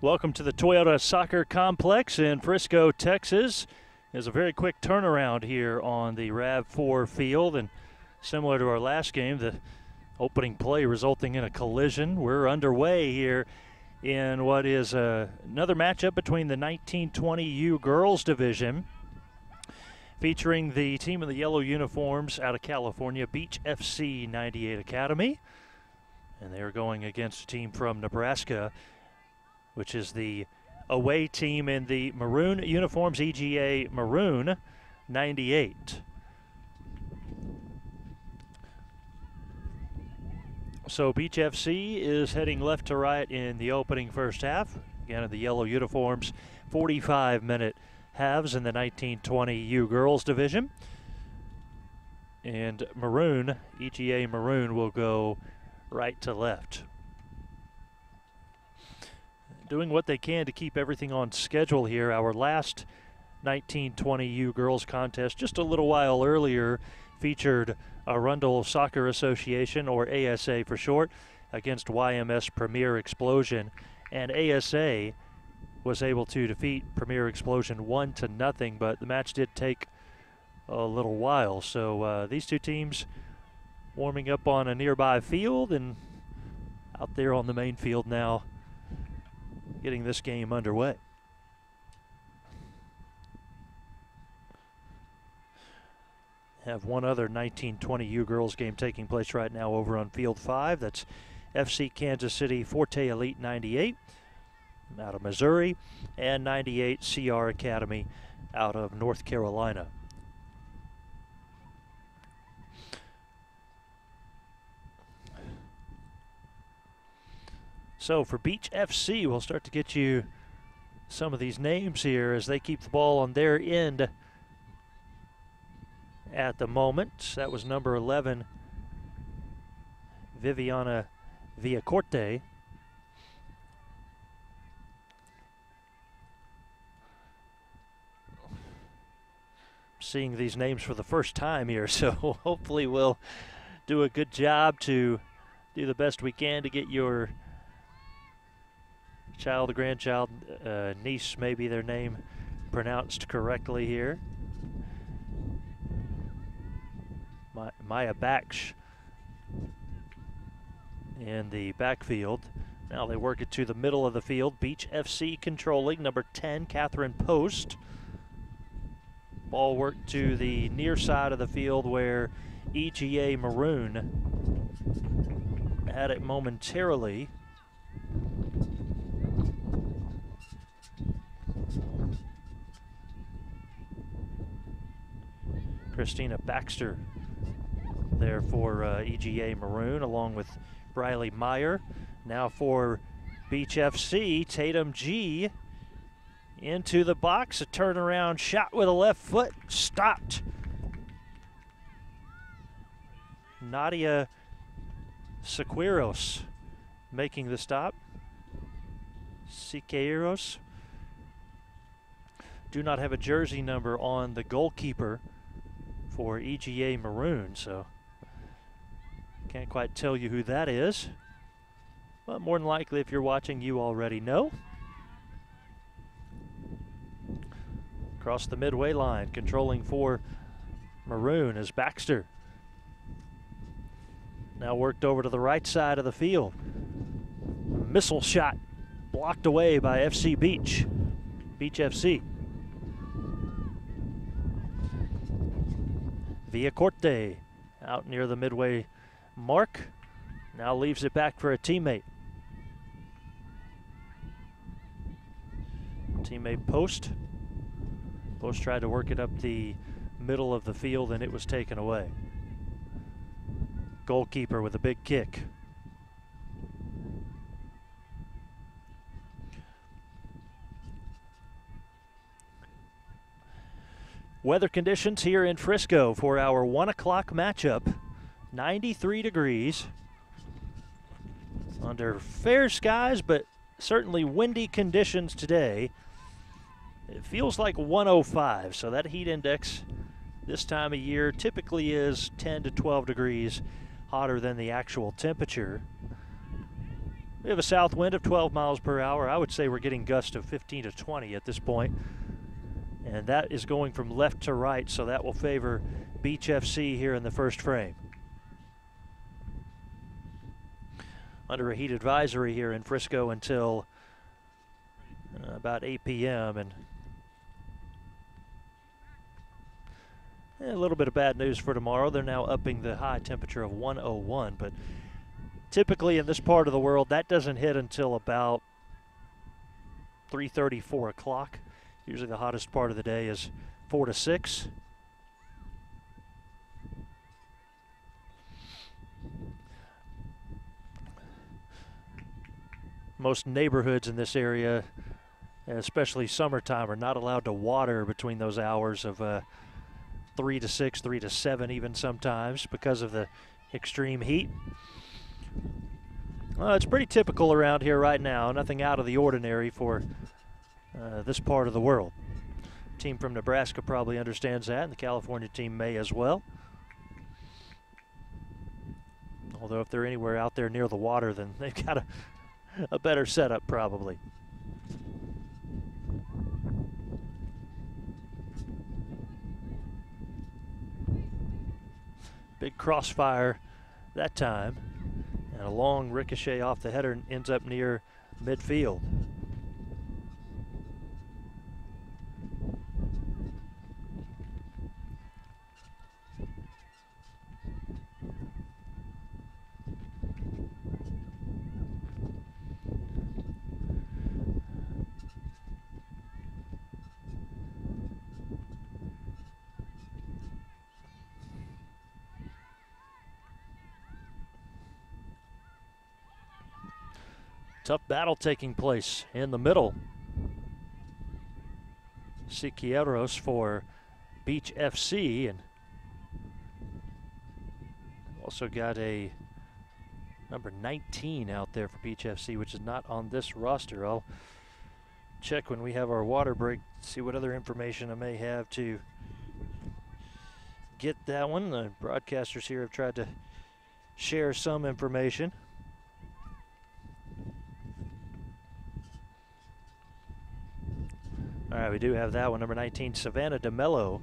Welcome to the Toyota Soccer Complex in Frisco, Texas. There's a very quick turnaround here on the RAV4 field, and similar to our last game, the opening play resulting in a collision. We're underway here in what is another matchup between the 1920U girls division, featuring the team in the yellow uniforms out of California, Beach FC 98 Academy. And they're going against a team from Nebraska, which is the away team in the maroon uniforms, EGA Maroon 98. So Beach FC is heading left to right in the opening first half. Again, in the yellow uniforms, 45-minute halves in the 1920U girls division. And Maroon, EGA Maroon, will go right to left. Doing what they can to keep everything on schedule here. Our last 1920U girls contest just a little while earlier featured Arundel Soccer Association, or ASA for short, against YMS Premier Explosion, and ASA was able to defeat Premier Explosion 1-0, but the match did take a little while. So these two teams warming up on a nearby field and out there on the main field now, getting this game underway. Have one other 1920U girls game taking place right now over on Field 5. That's FC Kansas City Forte Elite 98 out of Missouri, and 98 CR Academy out of North Carolina. So for Beach FC, we'll start to get you some of these names here as they keep the ball on their end at the moment. That was number 11, Viviana Villacorte. Seeing these names for the first time here, so hopefully we'll do a good job to do the best we can to get your child, grandchild, niece, maybe their name pronounced correctly here. Maya Baksh in the backfield. Now they work it to the middle of the field. Beach FC controlling, number 10, Catherine Post. Ball worked to the near side of the field where EGA Maroon had it momentarily. Christina Baxter there for EGA Maroon, along with Briley Meyer. Now for Beach FC, Tatum G into the box, a turnaround shot with a left foot, stopped. Nadia Siqueiros making the stop. Siqueiros. Do not have a jersey number on the goalkeeper for EGA Maroon, so can't quite tell you who that is. But more than likely, if you're watching, you already know. Across the midway line, controlling for Maroon is Baxter. Now worked over to the right side of the field. Missile shot blocked away by FC Beach. Beach FC. Villacorte out near the midway mark. Now leaves it back for a teammate. Teammate Post. Post tried to work it up the middle of the field and it was taken away. Goalkeeper with a big kick. Weather conditions here in Frisco for our 1 o'clock matchup. 93 degrees. Under fair skies, but certainly windy conditions today. It feels like 105, so that heat index this time of year typically is 10 to 12 degrees hotter than the actual temperature. We have a south wind of 12 miles per hour. I would say we're getting gusts of 15 to 20 at this point. And that is going from left to right, so that will favor Beach FC here in the first frame. Under a heat advisory here in Frisco until about 8 p.m. and a little bit of bad news for tomorrow. They're now upping the high temperature of 101, but typically in this part of the world, that doesn't hit until about 3:30, 4 o'clock. Usually the hottest part of the day is 4 to 6. Most neighborhoods in this area, especially summertime, are not allowed to water between those hours of 3 to 6, 3 to 7 even sometimes because of the extreme heat. It's pretty typical around here right now. Nothing out of the ordinary for this part of the world. Team from Nebraska probably understands that, and the California team may as well. Although if they're anywhere out there near the water, then they've got a better setup probably. Big crossfire that time, and a long ricochet off the header ends up near midfield. Tough battle taking place in the middle. Siqueiros for Beach FC, and also got a number 19 out there for Beach FC, which is not on this roster. I'll check when we have our water break, see what other information I may have to get that one. The broadcasters here have tried to share some information. All right, we do have that one, number 19, Savannah DeMello.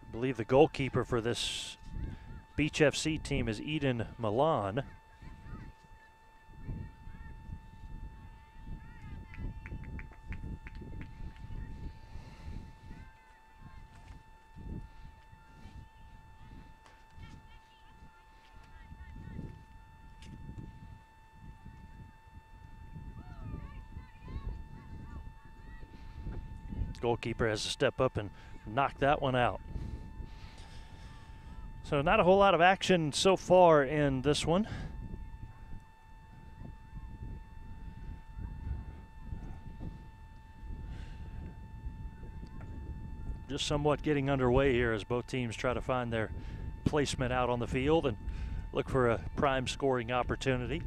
I believe the goalkeeper for this Beach FC team is Eden Milan. Goalkeeper has to step up and knock that one out. So not a whole lot of action so far in this one. Just somewhat getting underway here as both teams try to find their placement out on the field and look for a prime scoring opportunity.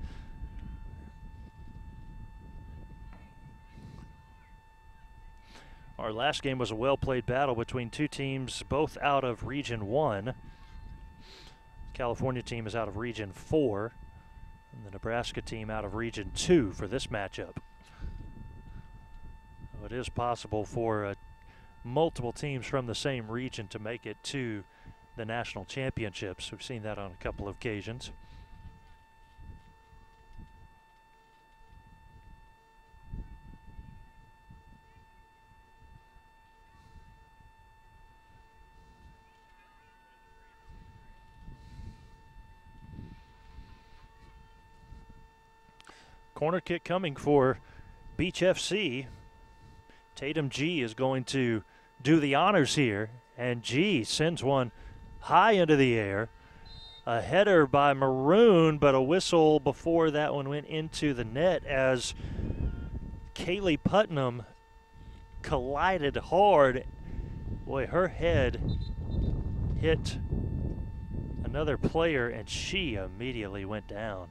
Our last game was a well-played battle between two teams both out of Region 1. California team is out of Region 4, and the Nebraska team out of Region 2 for this matchup. So it is possible for multiple teams from the same region to make it to the national championships. We've seen that on a couple of occasions. Corner kick coming for Beach FC. Tatum G is going to do the honors here, and G sends one high into the air. A header by Maroon, but a whistle before that one went into the net as Kaylee Putnam collided hard Boy, her head hit another player and she immediately went down.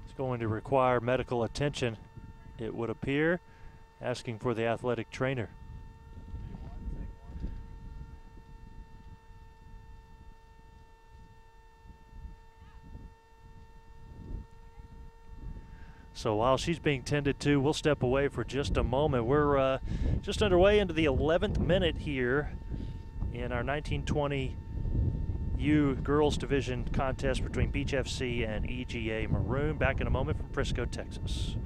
It's going to require medical attention, it would appear, asking for the athletic trainer. So while she's being tended to, we'll step away for just a moment. We're just underway into the 11th minute here in our 1920 U Girls Division contest between Beach FC and EGA Maroon. Back in a moment from Frisco, Texas.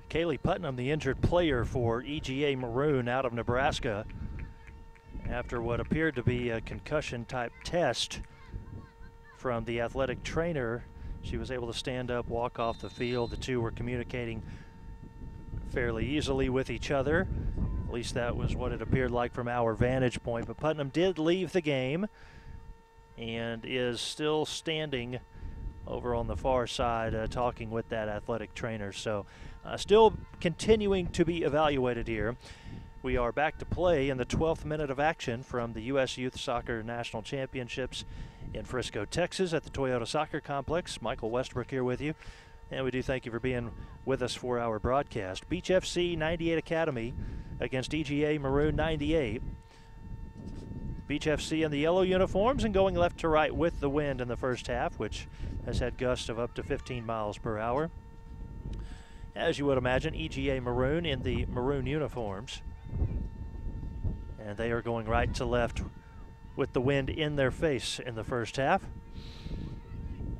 Kaylee Putnam, the injured player for EGA Maroon out of Nebraska, after what appeared to be a concussion-type test from the athletic trainer. She was able to stand up, walk off the field. The two were communicating fairly easily with each other. At least that was what it appeared like from our vantage point. But Putnam did leave the game and is still standing over on the far side talking with that athletic trainer. So still continuing to be evaluated here. We are back to play in the 12th minute of action from the U.S. Youth Soccer National Championships in Frisco, Texas at the Toyota Soccer Complex. Michael Westbrook here with you, and we do thank you for being with us for our broadcast. Beach FC 98 Academy against EGA Maroon 98. Beach FC in the yellow uniforms and going left to right with the wind in the first half, which has had gusts of up to 15 miles per hour. As you would imagine, EGA Maroon in the maroon uniforms. And they are going right to left with the wind in their face in the first half.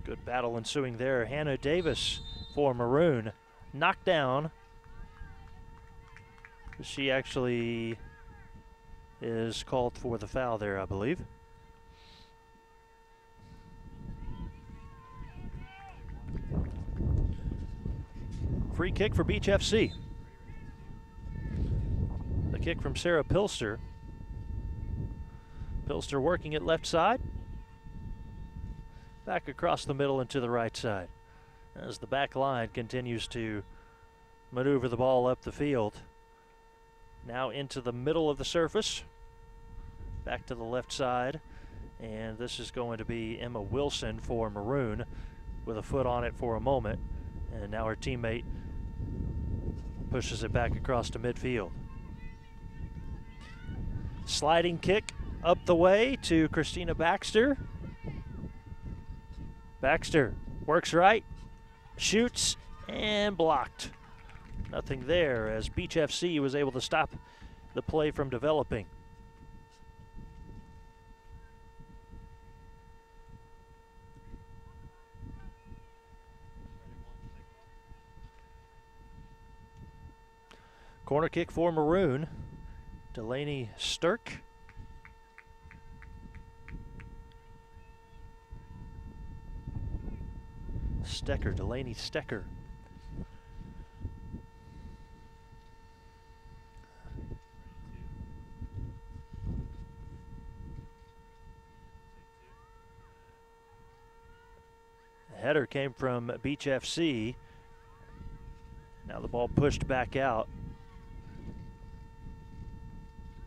Good battle ensuing there. Hannah Davis for Maroon knocked down. She actually is called for the foul there, I believe. free kick for Beach FC. The kick from Sarah Pilster. Pilster working it left side. Back across the middle and to the right side. As the back line continues to maneuver the ball up the field. Now into the middle of the surface. Back to the left side. And this is going to be Emma Wilson for Maroon with a foot on it for a moment. And now her teammate pushes it back across to midfield. Sliding kick up the way to Christina Baxter. Baxter works right, shoots, and blocked. Nothing there as Beach FC was able to stop the play from developing. Corner kick for Maroon. Delaney Sturck. Stecker, Delaney Stecker. The header came from Beach FC. Now the ball pushed back out.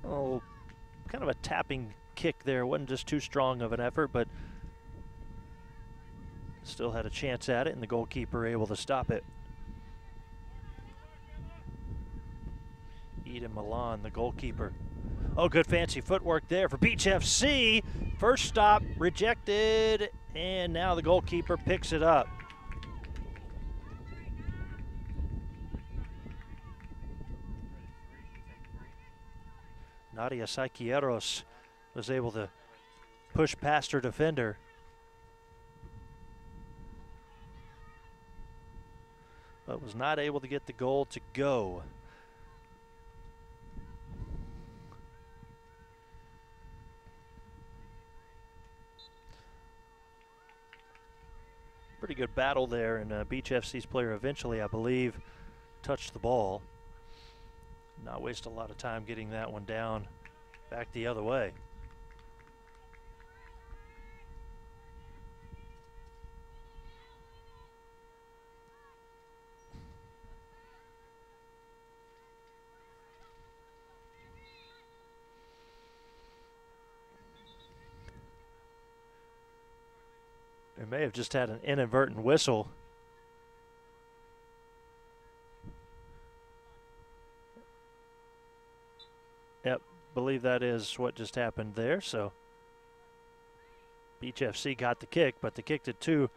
Oh, kind of a tapping kick there. Wasn't just too strong of an effort, but still had a chance at it, and the goalkeeper able to stop it. Eden Milan, the goalkeeper. Oh, good fancy footwork there for Beach FC. First stop rejected, and now the goalkeeper picks it up. Nadia Saikieros was able to push past her defender. But was not able to get the goal to go. Pretty good battle there, and Beach FC's player eventually, I believe, touched the ball. Not waste a lot of time getting that one down back the other way. They may have just had an inadvertent whistle. Yep, believe that is what just happened there. So Beach FC got the kick, but they kicked it to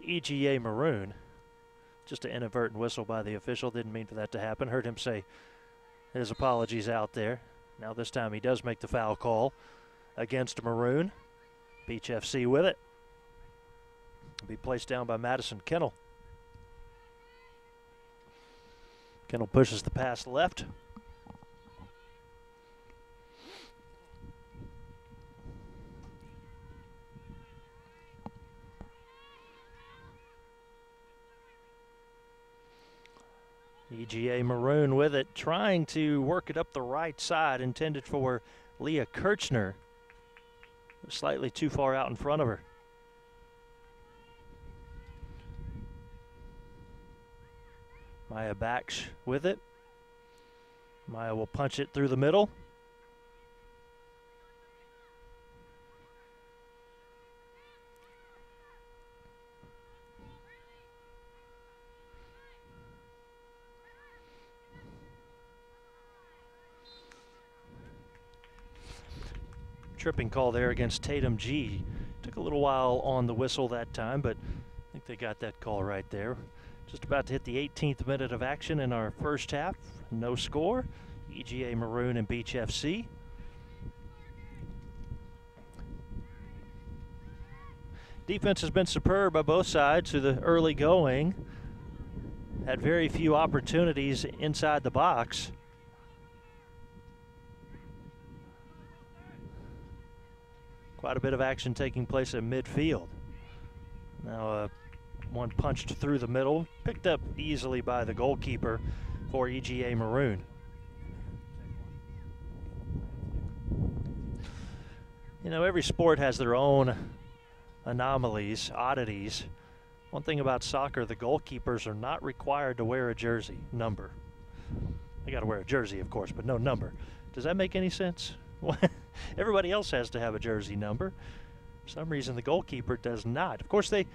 EGA Maroon. Just an inadvertent whistle by the official. Didn't mean for that to happen. Heard him say his apologies out there. Now this time he does make the foul call against Maroon. Beach FC with it. It'll be placed down by Madison Kennel. Kennel pushes the pass left. EGA Maroon with it, trying to work it up the right side, intended for Leah Kirchner. Slightly too far out in front of her. Maya Baksh with it. Maya will punch it through the middle. Tripping call there against Tatum G. Took a little while on the whistle that time, but I think they got that call right there. Just about to hit the 18th minute of action in our first half. No score. EGA Maroon and Beach FC. Defense has been superb by both sides through the early going. Had very few opportunities inside the box. Quite a bit of action taking place at midfield. Now one punched through the middle, picked up easily by the goalkeeper for EGA Maroon. You know, every sport has their own anomalies, oddities. One thing about soccer, the goalkeepers are not required to wear a jersey number. They got to wear a jersey, of course, but no number. Does that make any sense? Everybody else has to have a jersey number. For some reason, the goalkeeper does not. Of course, they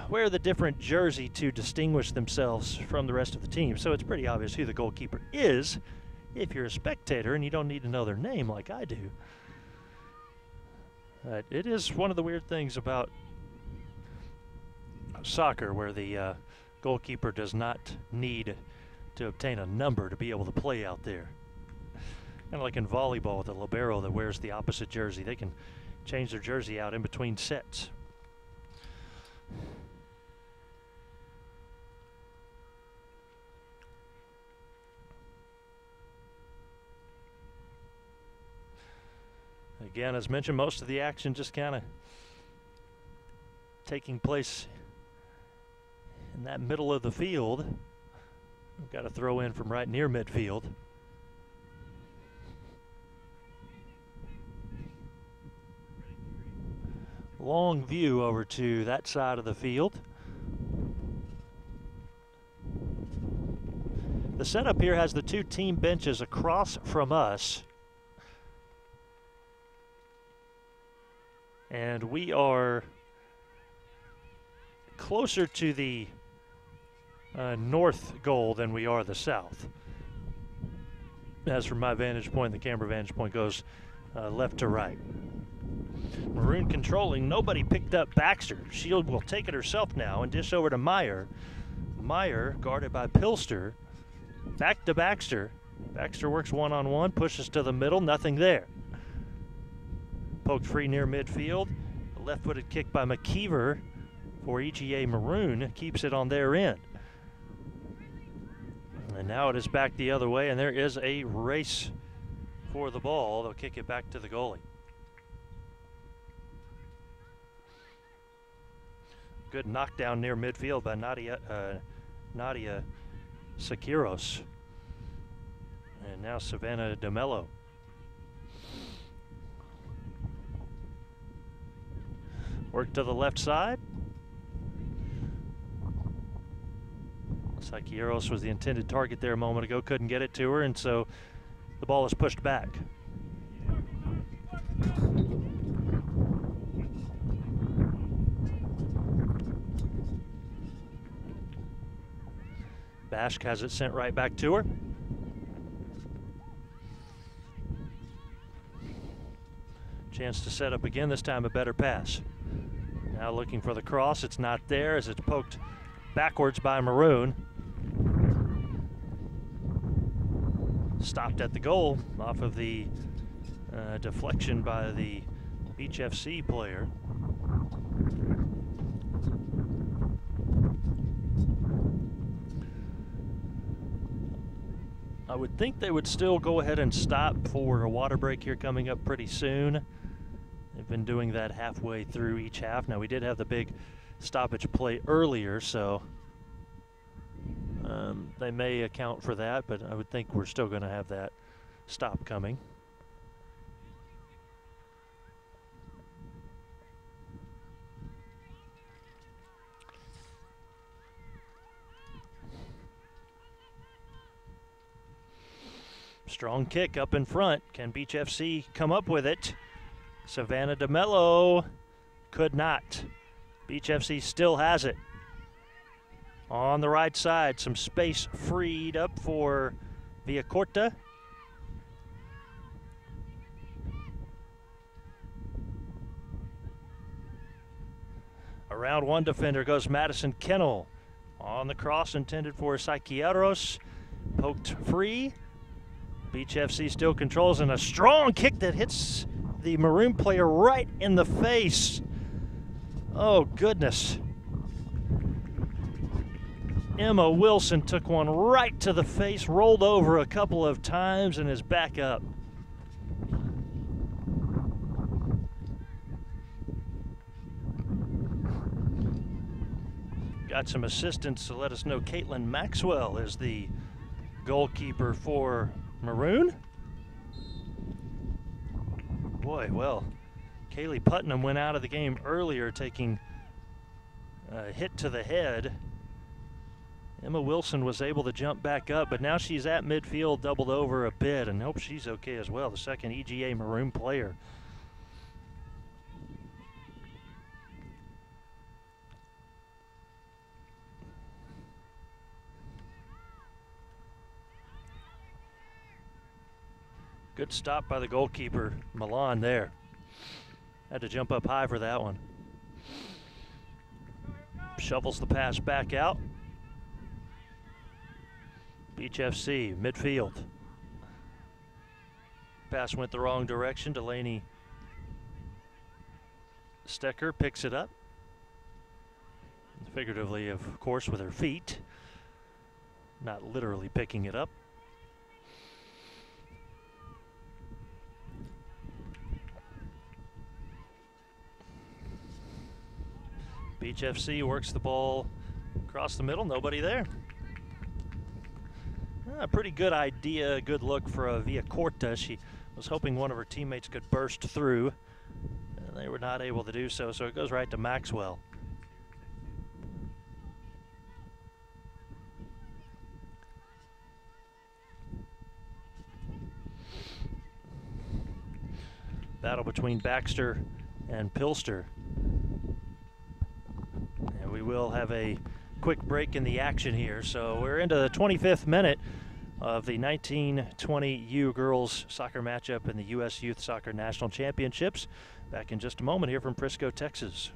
wear the different jersey to distinguish themselves from the rest of the team, so it's pretty obvious who the goalkeeper is if you're a spectator and you don't need to know their name like I do. It is one of the weird things about soccer where the goalkeeper does not need to obtain a number to be able to play out there. Kind of like in volleyball with the libero that wears the opposite jersey. They can change their jersey out in between sets. Again, as mentioned, most of the action just kind of taking place in that middle of the field. We've got a throw in from right near midfield. Long view over to that side of the field. The setup here has the two team benches across from us. And we are closer to the north goal than we are the south. As from my vantage point, the camera vantage point goes left to right. Maroon controlling, nobody picked up Baxter. Shield will take it herself now and dish over to Meyer. Meyer guarded by Pilster. Back to Baxter. Baxter works one-on-one, pushes to the middle, nothing there. Poked free near midfield. A left-footed kick by McKeever for EGA Maroon keeps it on their end. And now it is back the other way, and there is a race for the ball. They'll kick it back to the goalie. Good knockdown near midfield by Nadia Sakiros. And now Savannah DeMello. Work to the left side. Sakiros was the intended target there a moment ago, couldn't get it to her, and so the ball is pushed back. Bashk has it sent right back to her. Chance to set up again, this time a better pass. Now looking for the cross, it's not there as it's poked backwards by Maroon. Stopped at the goal off of the deflection by the Beach FC player. I would think they would still go ahead and stop for a water break here coming up pretty soon. They've been doing that halfway through each half. Now we did have the big stoppage play earlier, so they may account for that, but I would think we're still going to have that stop coming. Strong kick up in front. Can Beach FC come up with it? Savannah DeMello could not. Beach FC still has it. On the right side, some space freed up for Villacorta. Around one defender goes Madison Kennel. On the cross intended for Sakiaros. Poked free. Beach FC still controls, and a strong kick that hits the Maroon player right in the face. Oh, goodness. Emma Wilson took one right to the face, rolled over a couple of times, and is back up. got some assistance to let us know Caitlin Maxwell is the goalkeeper for Maroon. Boy, well, Kaylee Putnam went out of the game earlier taking a hit to the head. Emma Wilson was able to jump back up, but now she's at midfield, doubled over a bit, and hope she's okay as well, the second EGA Maroon player. Good stop by the goalkeeper, Milan, there. Had to jump up high for that one. Shovels the pass back out. Beach FC, midfield. Pass went the wrong direction. Delaney Stecker picks it up. Figuratively, of course, with her feet. Not literally picking it up. Beach FC works the ball across the middle, nobody there. A pretty good idea, good look for Villacorta. She was hoping one of her teammates could burst through, and they were not able to do so, so it goes right to Maxwell. Battle between Baxter and Pilster. And we will have a quick break in the action here. So we're into the 25th minute of the 1920 U girls soccer matchup in the U.S. Youth Soccer National Championships. Back in just a moment here from Frisco, Texas.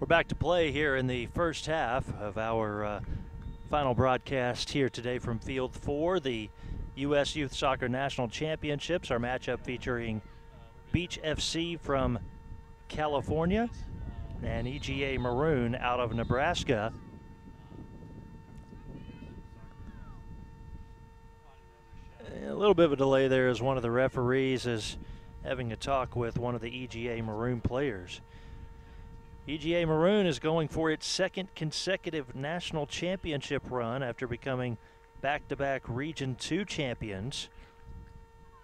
We're back to play here in the first half of our final broadcast here today from Field 4, the U.S. Youth Soccer National Championships. Our matchup featuring Beach FC from California and EGA Maroon out of Nebraska. A little bit of a delay there as one of the referees is having a talk with one of the EGA Maroon players. EGA Maroon is going for its second consecutive national championship run after becoming back-to-back Region 2 champions.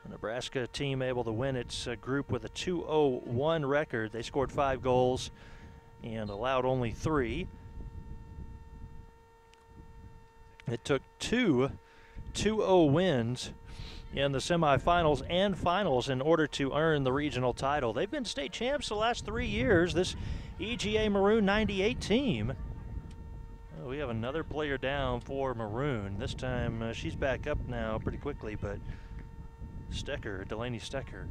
The Nebraska team able to win its group with a 2-0-1 record. They scored 5 goals and allowed only 3. It took 2 2-0 wins in the semifinals and finals in order to earn the regional title. They've been state champs the last 3 years. This EGA Maroon 98 team. We have another player down for Maroon. This time she's back up now pretty quickly, but Delaney Stecker.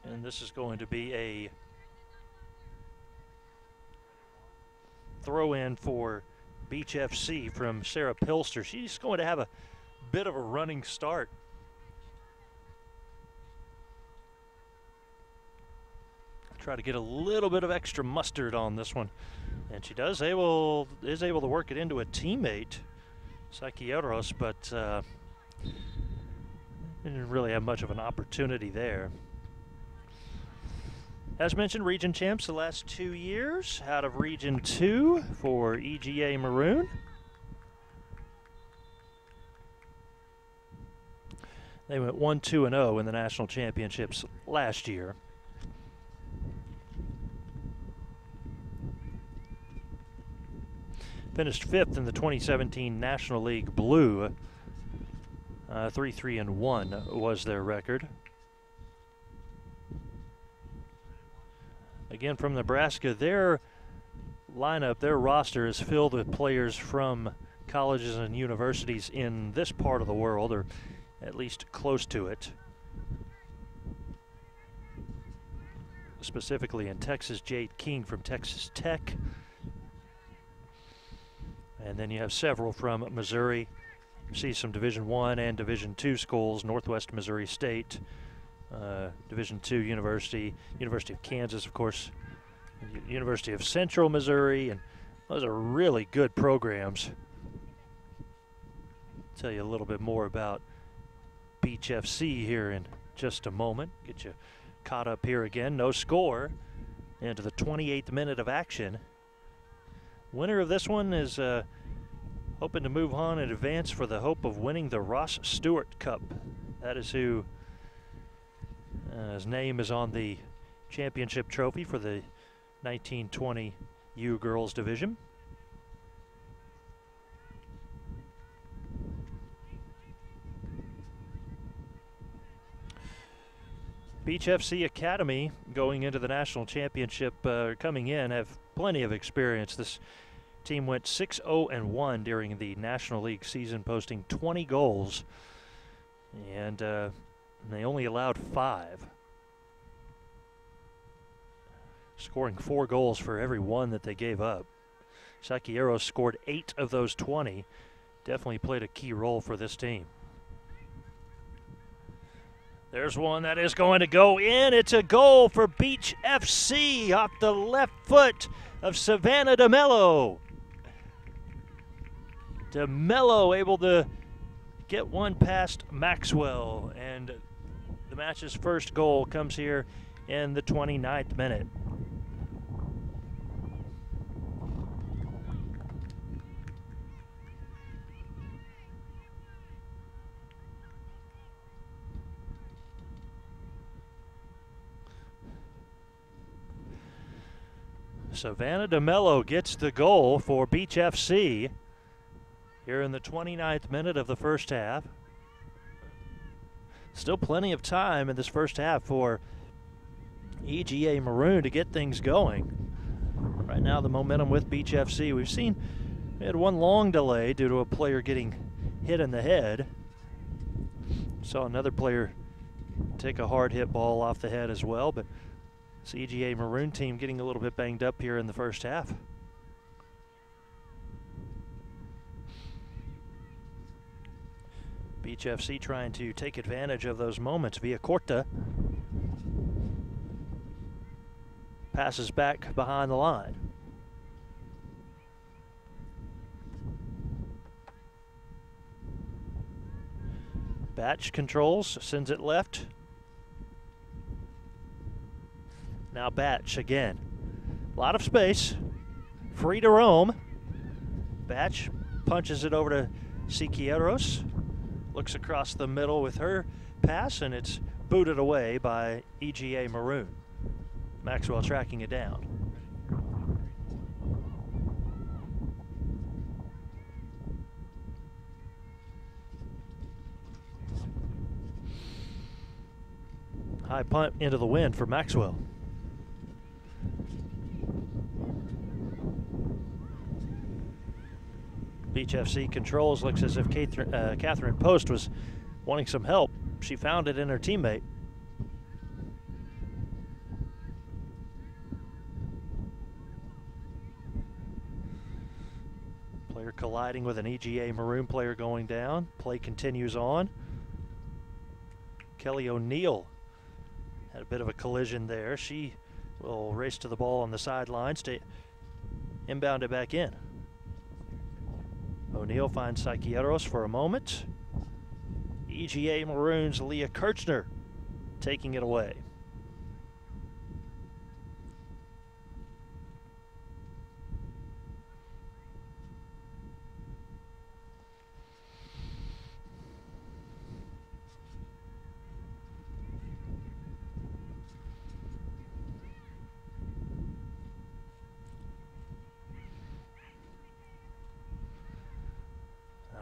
And this is going to be a throw in for Beach FC from Sarah Pilster. She's going to have a bit of a running start. Try to get a little bit of extra mustard on this one, and she is able to work it into a teammate, Sakieros, but didn't really have much of an opportunity there. As mentioned, region champs the last 2 years out of Region 2 for EGA Maroon. They went 1-2-0 in the national championships last year. Finished 5th in the 2017 National League Blue. 3-3-1 was their record. Again, from Nebraska, their lineup, their roster is filled with players from colleges and universities in this part of the world, or at least close to it. Specifically in Texas, Jade King from Texas Tech. And then you have several from Missouri. You see some Division I and Division II schools, Northwest Missouri State, Division II University, University of Kansas, of course, University of Central Missouri, and those are really good programs. I'll tell you a little bit more about Beach FC here in just a moment. Get you caught up here again. No score into the 28th minute of action. Winner of this one is hoping to move on and advance for the hope of winning the Ross Stewart Cup. That is who his name is on the championship trophy for the 1920 U Girls Division. Beach FC Academy going into the national championship, coming in, have plenty of experience. This team went 6-0-1 during the National League season, posting 20 goals, and they only allowed 5. Scoring 4 goals for every 1 that they gave up. Sakieros scored 8 of those 20. Definitely played a key role for this team. There's one that is going to go in. It's a goal for Beach FC off the left foot of Savannah DeMello. DeMello able to get one past Maxwell, and the match's first goal comes here in the 29th minute. Savannah DeMello gets the goal for Beach FC here in the 29th minute of the first half. Still plenty of time in this first half for EGA Maroon to get things going. Right now the momentum with Beach FC. We had one long delay due to a player getting hit in the head. Saw another player take a hard hit ball off the head as well, but this EGA Maroon team getting a little bit banged up here in the first half. Beach FC trying to take advantage of those moments. Villacorta passes back behind the line. Batch controls, sends it left. Now Batch again. A lot of space. Free to roam. Batch punches it over to Siqueiros. Looks across the middle with her pass, and it's booted away by EGA Maroon. Maxwell tracking it down. High punt into the wind for Maxwell. Beach FC controls. Looks as if Catherine Post was wanting some help. She found it in her teammate. Player colliding with an EGA Maroon player going down. Play continues on. Kelly O'Neill had a bit of a collision there. She will race to the ball on the sidelines to inbound it back in. O'Neill finds Psychieros for a moment. EGA Maroons Leah Kirchner taking it away.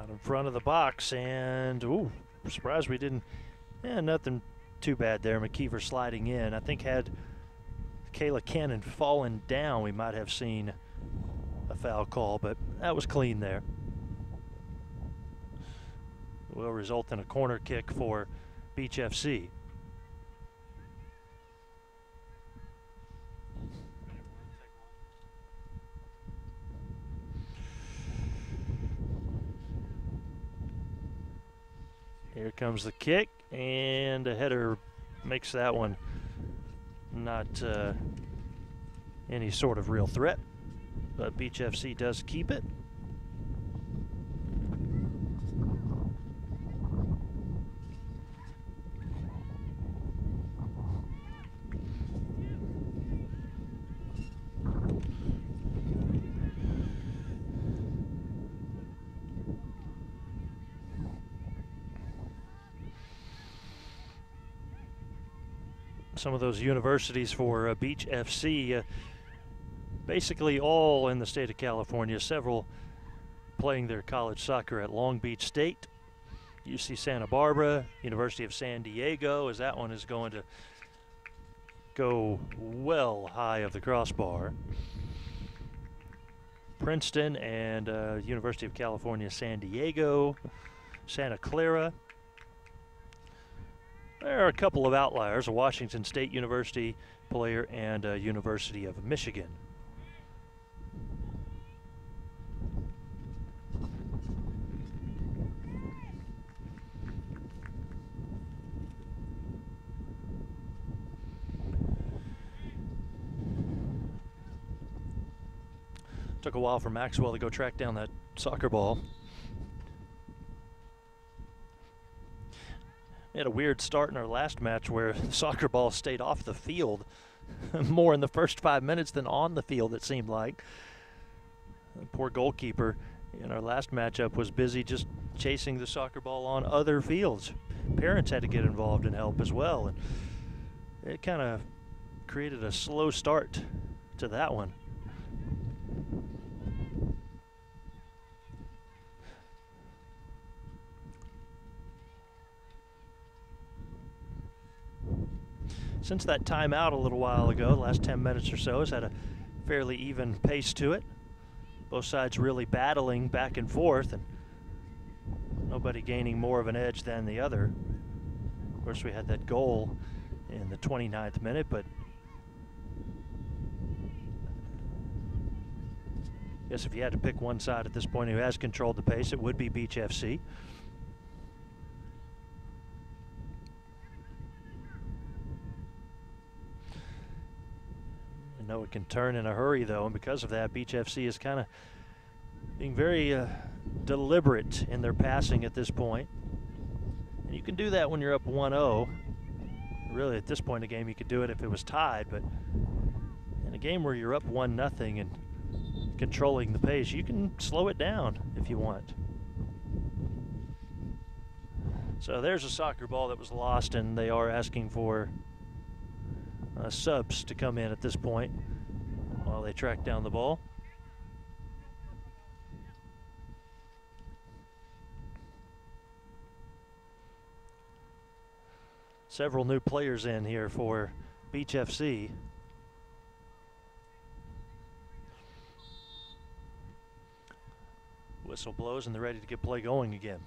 Out in front of the box, and ooh, surprised we didn't. Nothing too bad there. McKeever sliding in. I think had Kayla Cannon fallen down, we might have seen a foul call, but that was clean there. Will result in a corner kick for Beach FC. Here comes the kick, and a header makes that one not any sort of real threat, but Beach FC does keep it. Some of those universities for Beach FC, basically all in the state of California, several playing their college soccer at Long Beach State, UC Santa Barbara, University of San Diego, as that one is going to go well high of the crossbar. Princeton and University of California, San Diego, Santa Clara. There are a couple of outliers, a Washington State University player and a University of Michigan. Took a while for Maxwell to go track down that soccer ball. We had a weird start in our last match where the soccer ball stayed off the field more in the first 5 minutes than on the field, it seemed like. The poor goalkeeper in our last matchup was busy just chasing the soccer ball on other fields. Parents had to get involved and help as well, and it kind of created a slow start to that one. Since that timeout a little while ago, the last 10 minutes or so, has had a fairly even pace to it. Both sides really battling back and forth, and nobody gaining more of an edge than the other. Of course, we had that goal in the 29th minute, but I guess if you had to pick one side at this point who has controlled the pace, it would be Beach FC. Know it can turn in a hurry, though, and because of that, Beach FC is kind of being very deliberate in their passing at this point. And you can do that when you're up 1-0. Really, at this point in the game, you could do it if it was tied, but in a game where you're up 1-0 and controlling the pace, you can slow it down if you want. So there's a soccer ball that was lost, and they are asking for subs to come in at this point while they track down the ball. Several new players in here for Beach FC. Whistle blows and they're ready to get play going again.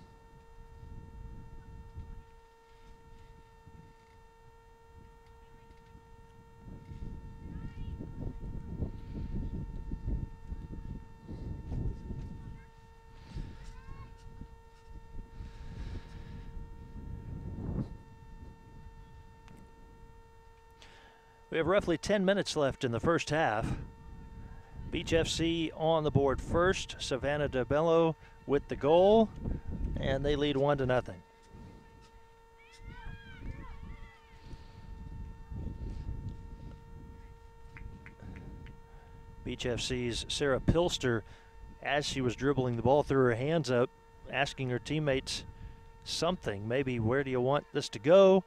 We have roughly 10 minutes left in the first half. Beach FC on the board first. Savannah DeBello with the goal, and they lead 1-0. Beach FC's Sarah Pilster, as she was dribbling the ball, threw her hands up, asking her teammates something, maybe where do you want this to go?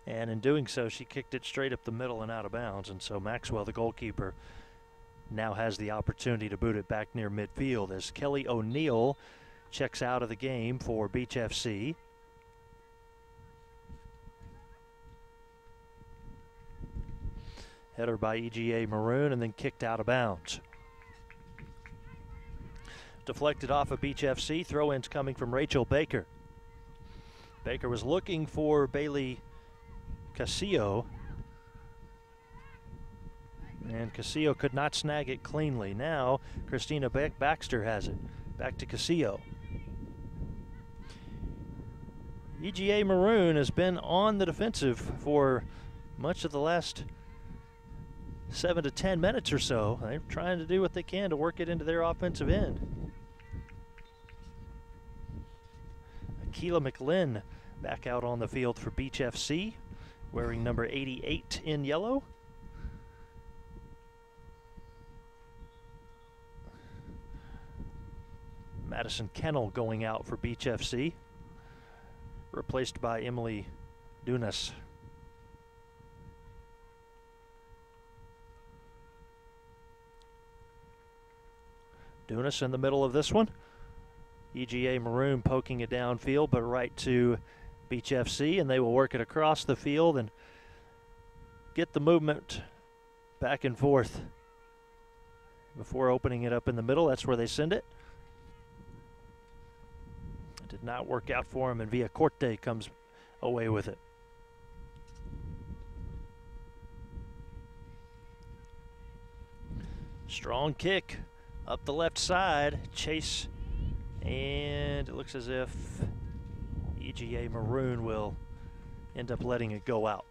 And in doing so, she kicked it straight up the middle and out of bounds. And so Maxwell, the goalkeeper, now has the opportunity to boot it back near midfield as Kelly O'Neill checks out of the game for Beach FC. Header by EGA Maroon and then kicked out of bounds. Deflected off of Beach FC. Throw-ins coming from Rachel Baker. Baker was looking for Bailey Casillo, and Casillo could not snag it cleanly. Now Christina Baxter has it. Back to Casillo. EGA Maroon has been on the defensive for much of the last 7 to 10 minutes or so. They're trying to do what they can to work it into their offensive end. Akila McLinn back out on the field for Beach FC, wearing number 88 in yellow. Madison Kennel going out for Beach FC, replaced by Emily Dunas. Dunas in the middle of this one. EGA Maroon poking it downfield, but right to Beach FC, and they will work it across the field and get the movement back and forth before opening it up in the middle. That's where they send it. It did not work out for him, and Villacorte comes away with it. Strong kick up the left side, chase, and it looks as if EGA Maroon will end up letting it go out.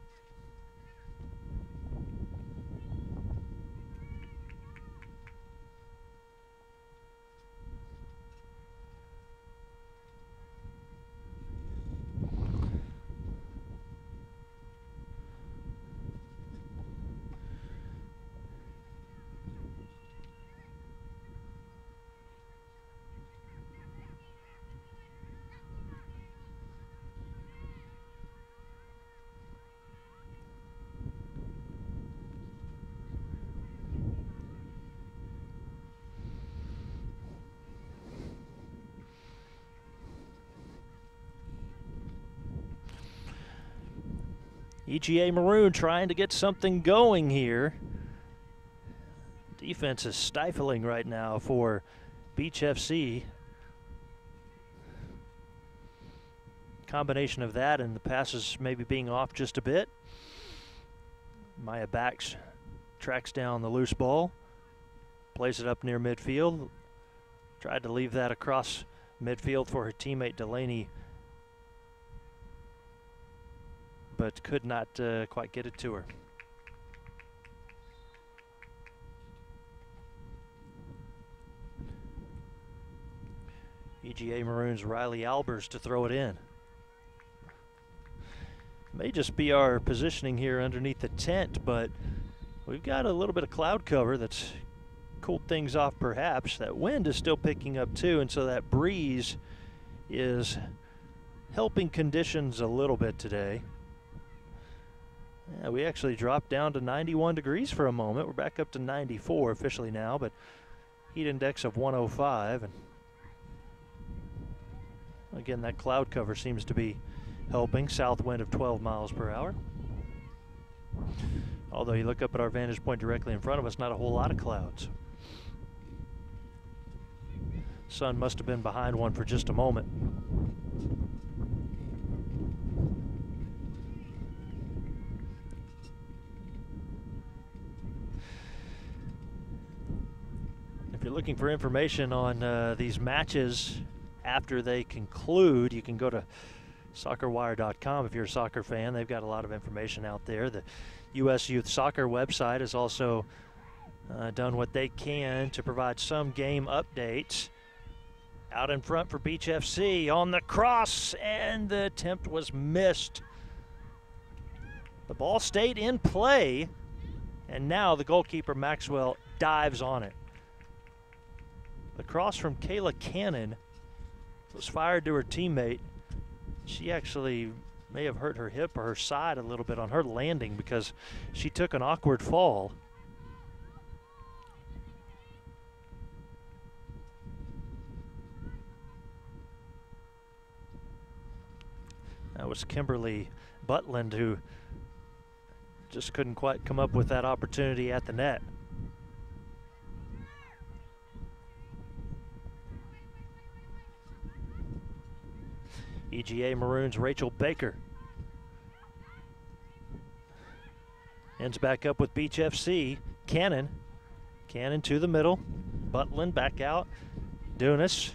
EGA Maroon trying to get something going here. Defense is stifling right now for Beach FC. Combination of that and the passes maybe being off just a bit. Maya Bax tracks down the loose ball, plays it up near midfield. Tried to leave that across midfield for her teammate Delaney, but could not quite get it to her. EGA Maroon's Riley Albers to throw it in. May just be our positioning here underneath the tent, but we've got a little bit of cloud cover that's cooled things off perhaps. That wind is still picking up too, and so that breeze is helping conditions a little bit today. Yeah, we actually dropped down to 91 degrees for a moment. We're back up to 94 officially now, but heat index of 105. And again, that cloud cover seems to be helping. South wind of 12 miles per hour. Although you look up at our vantage point directly in front of us, not a whole lot of clouds. Sun must have been behind one for just a moment. If you're looking for information on these matches after they conclude, you can go to soccerwire.com if you're a soccer fan. They've got a lot of information out there. The US Youth Soccer website has also done what they can to provide some game updates. Out in front for Beach FC on the cross, and the attempt was missed. The ball stayed in play, and now the goalkeeper Maxwell dives on it. The cross from Kayla Cannon was fired to her teammate. She actually may have hurt her hip or her side a little bit on her landing because she took an awkward fall. That was Kimberly Butland, who just couldn't quite come up with that opportunity at the net. EGA Maroon's Rachel Baker ends back up with Beach FC. Cannon to the middle. Butland back out. Dunas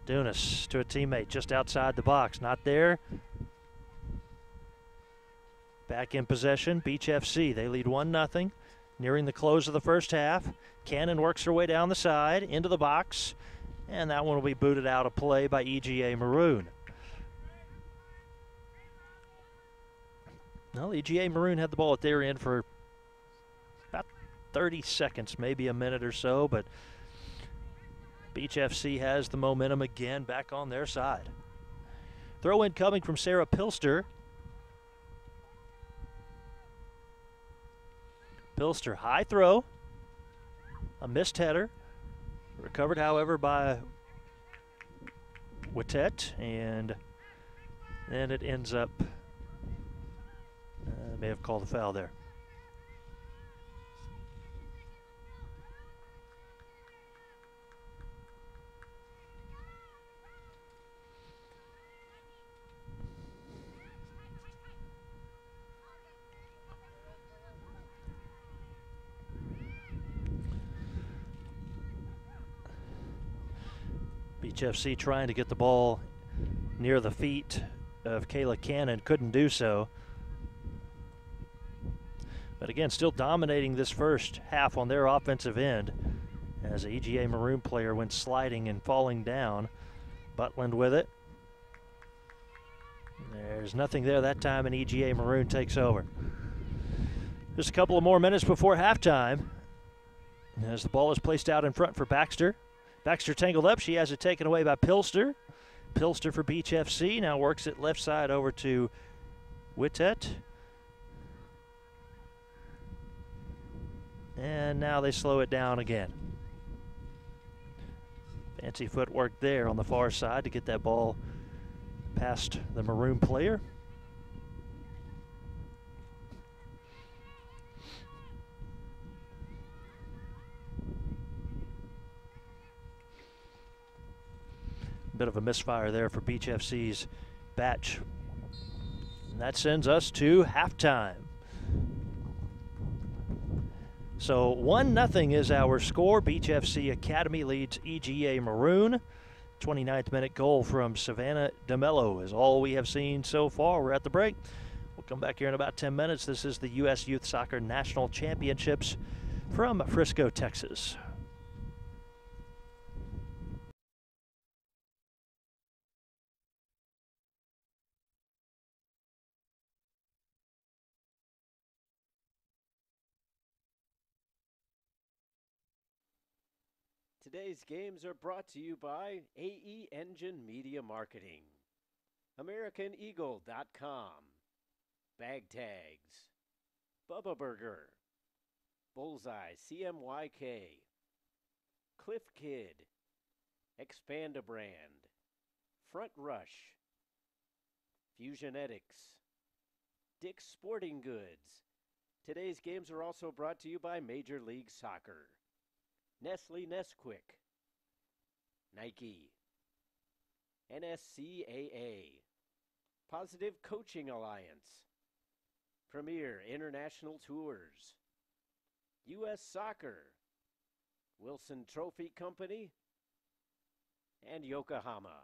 to a teammate just outside the box. Not there. Back in possession, Beach FC. They lead 1-0, nearing the close of the first half. Cannon works her way down the side, into the box, and that one will be booted out of play by EGA Maroon. Well, EGA Maroon had the ball at their end for about 30 seconds, maybe a minute or so, but Beach FC has the momentum again back on their side. Throw in coming from Sarah Pilster. Pilster, high throw. A missed header. Recovered, however, by Wittet, and then it ends up, may have called a foul there. Beach FC trying to get the ball near the feet of Kayla Cannon, couldn't do so. But again, still dominating this first half on their offensive end as the EGA Maroon player went sliding and falling down. Butland with it. There's nothing there that time, and EGA Maroon takes over. Just a couple of more minutes before halftime as the ball is placed out in front for Baxter. Baxter tangled up. She has it taken away by Pilster. Pilster for Beach FC. Now works it left side over to Wittet. And now they slow it down again. Fancy footwork there on the far side to get that ball past the Maroon player. Bit of a misfire there for Beach FC's Batch. And that sends us to halftime. So 1-0 is our score. Beach FC Academy leads EGA Maroon. 29th minute goal from Savannah DeMello is all we have seen so far. We're at the break. We'll come back here in about 10 minutes. This is the U.S. Youth Soccer National Championships from Frisco, Texas. Today's games are brought to you by AE Engine Media Marketing, AmericanEagle.com, Bag Tags, Bubba Burger, Bullseye CMYK, Cliff Kid, Expand-A-Brand, Front Rush, Fusionetics, Dick's Sporting Goods. Today's games are also brought to you by Major League Soccer, Nestle Nesquik, Nike, NSCAA, Positive Coaching Alliance, Premier International Tours, US Soccer, Wilson Trophy Company, and Yokohama.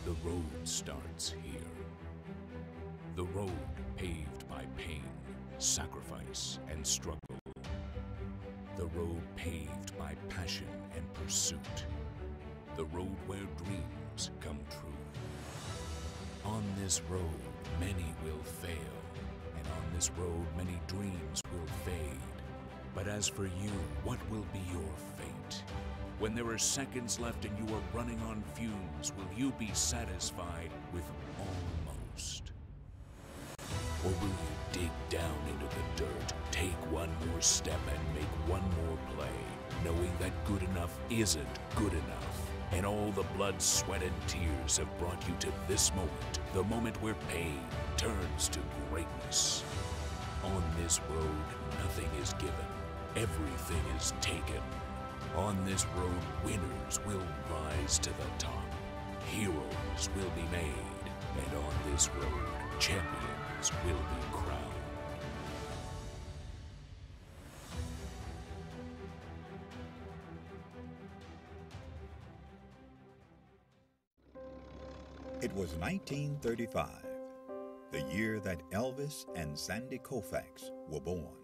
The road starts here. The road paved by pain, sacrifice, and struggle. The road paved by passion and pursuit. The road where dreams come true. On this road, many will fail, and on this road, many dreams will fade. But as for you, what will be your fate? When there are seconds left and you are running on fumes, will you be satisfied with almost? Or will you dig down into the dirt, take one more step and make one more play, knowing that good enough isn't good enough? And all the blood, sweat, and tears have brought you to this moment, the moment where pain turns to greatness. On this road, nothing is given, everything is taken. On this road, winners will rise to the top. Heroes will be made. And on this road, champions will be crowned. It was 1935, the year that Elvis and Sandy Koufax were born.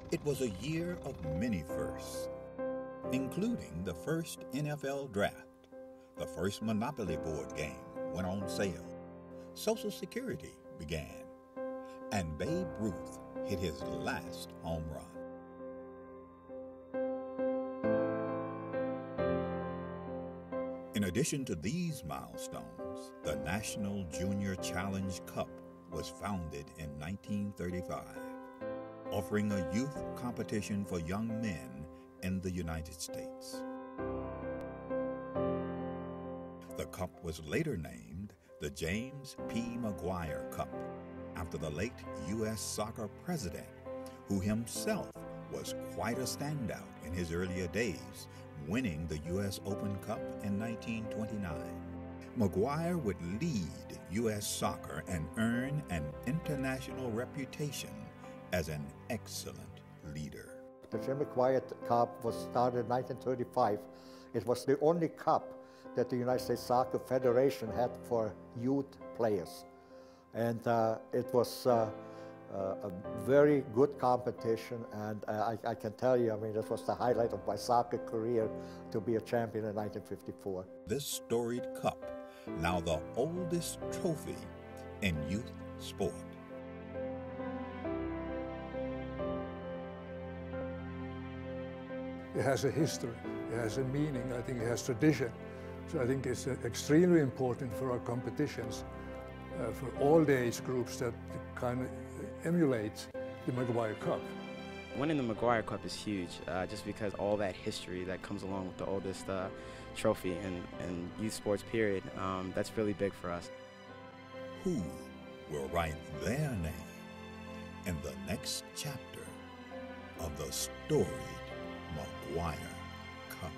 It was a year of many firsts, including the first NFL draft, the first Monopoly board game went on sale, Social Security began, and Babe Ruth hit his last home run. In addition to these milestones, the National Junior Challenge Cup was founded in 1935. Offering a youth competition for young men in the United States. The cup was later named the James P. McGuire Cup, after the late U.S. soccer president, who himself was quite a standout in his earlier days, winning the U.S. Open Cup in 1929. McGuire would lead U.S. soccer and earn an international reputation as an excellent leader. The Jim McGuire Cup was started in 1935. It was the only cup that the United States Soccer Federation had for youth players. And it was a very good competition, and I can tell you, I mean, this was the highlight of my soccer career, to be a champion in 1954. This storied cup, now the oldest trophy in youth sport. It has a history, it has a meaning, I think it has tradition. So I think it's extremely important for our competitions, for all the age groups that kind of emulate the McGuire Cup. Winning the McGuire Cup is huge, just because all that history that comes along with the oldest trophy in youth sports period, that's really big for us. Who will write their name in the next chapter of the storied McGuire Cup?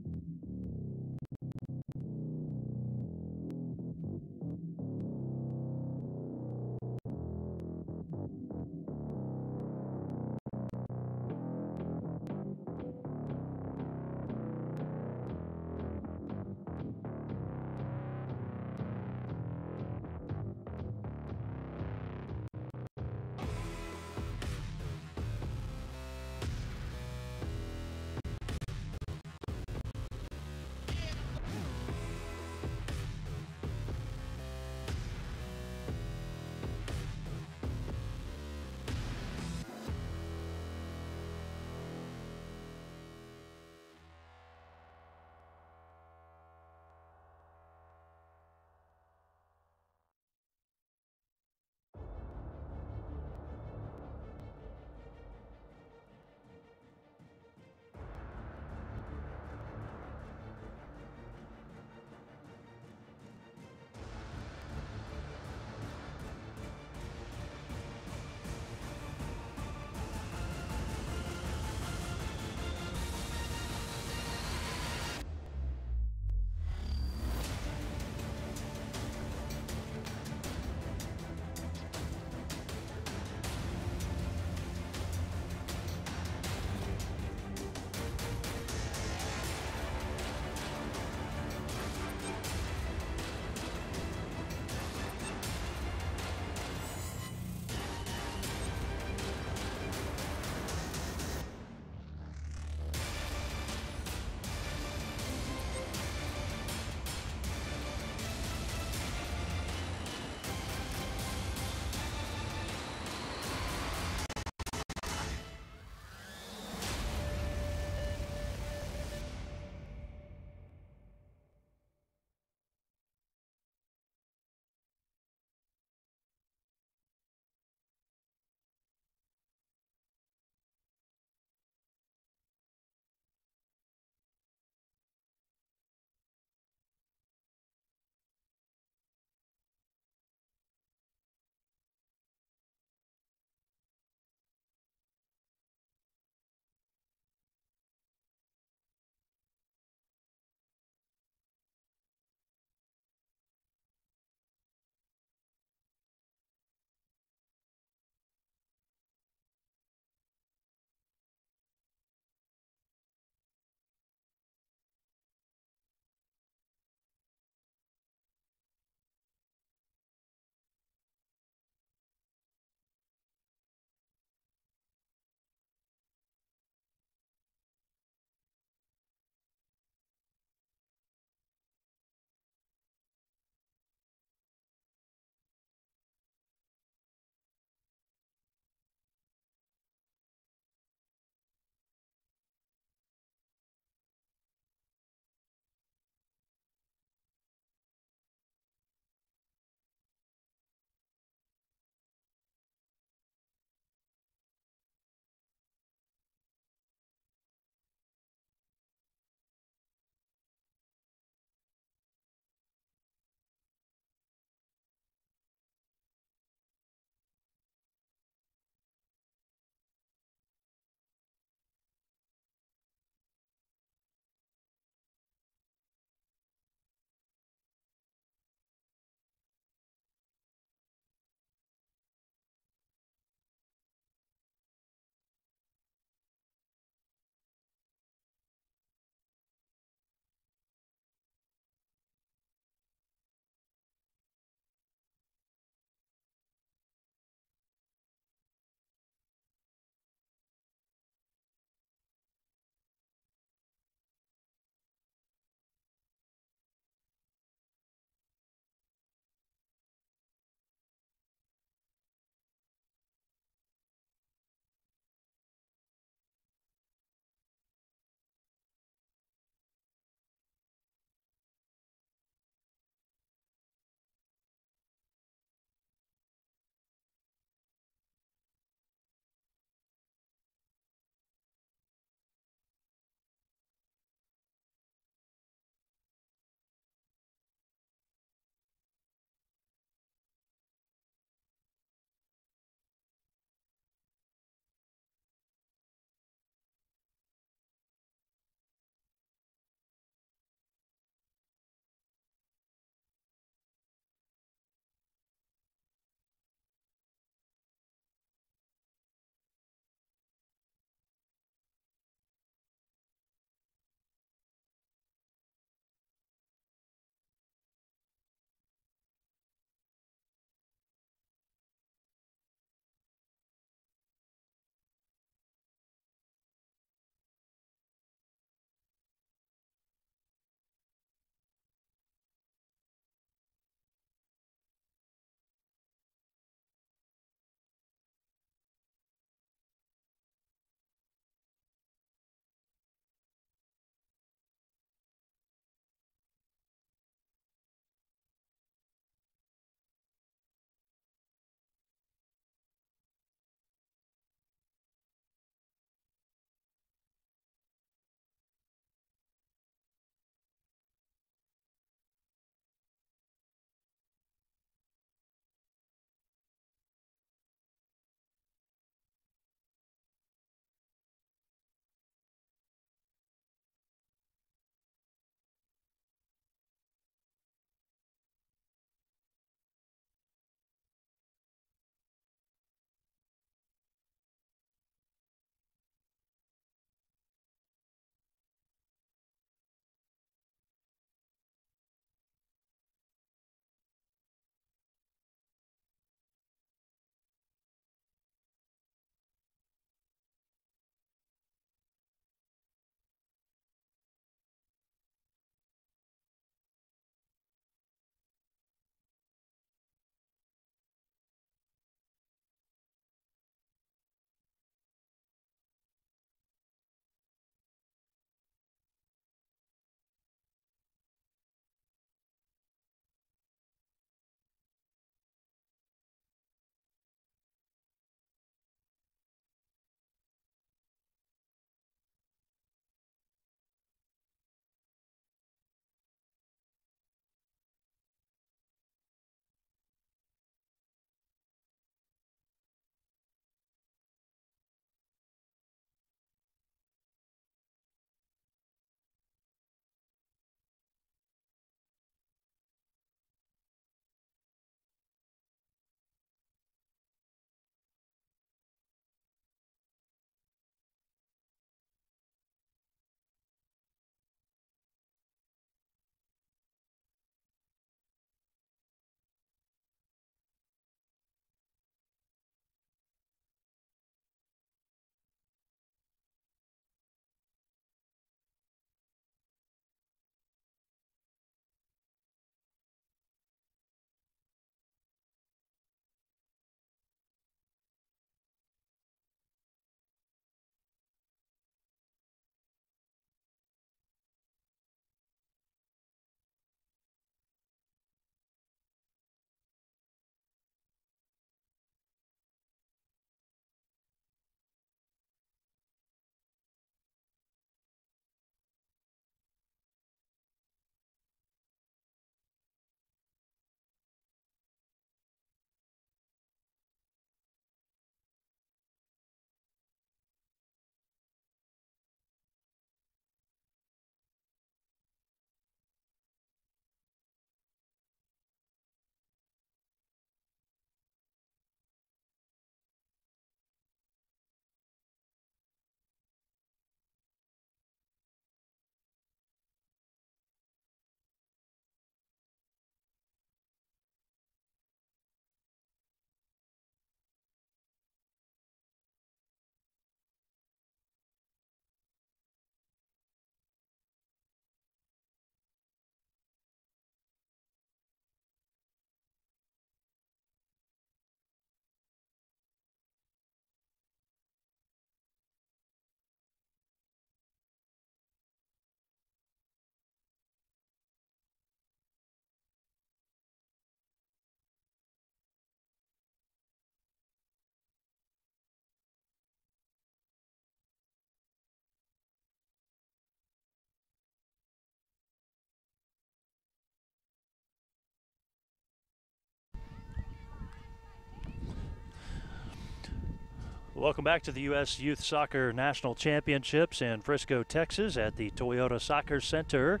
Welcome back to the U.S. Youth Soccer National Championships in Frisco, Texas at the Toyota Soccer Center.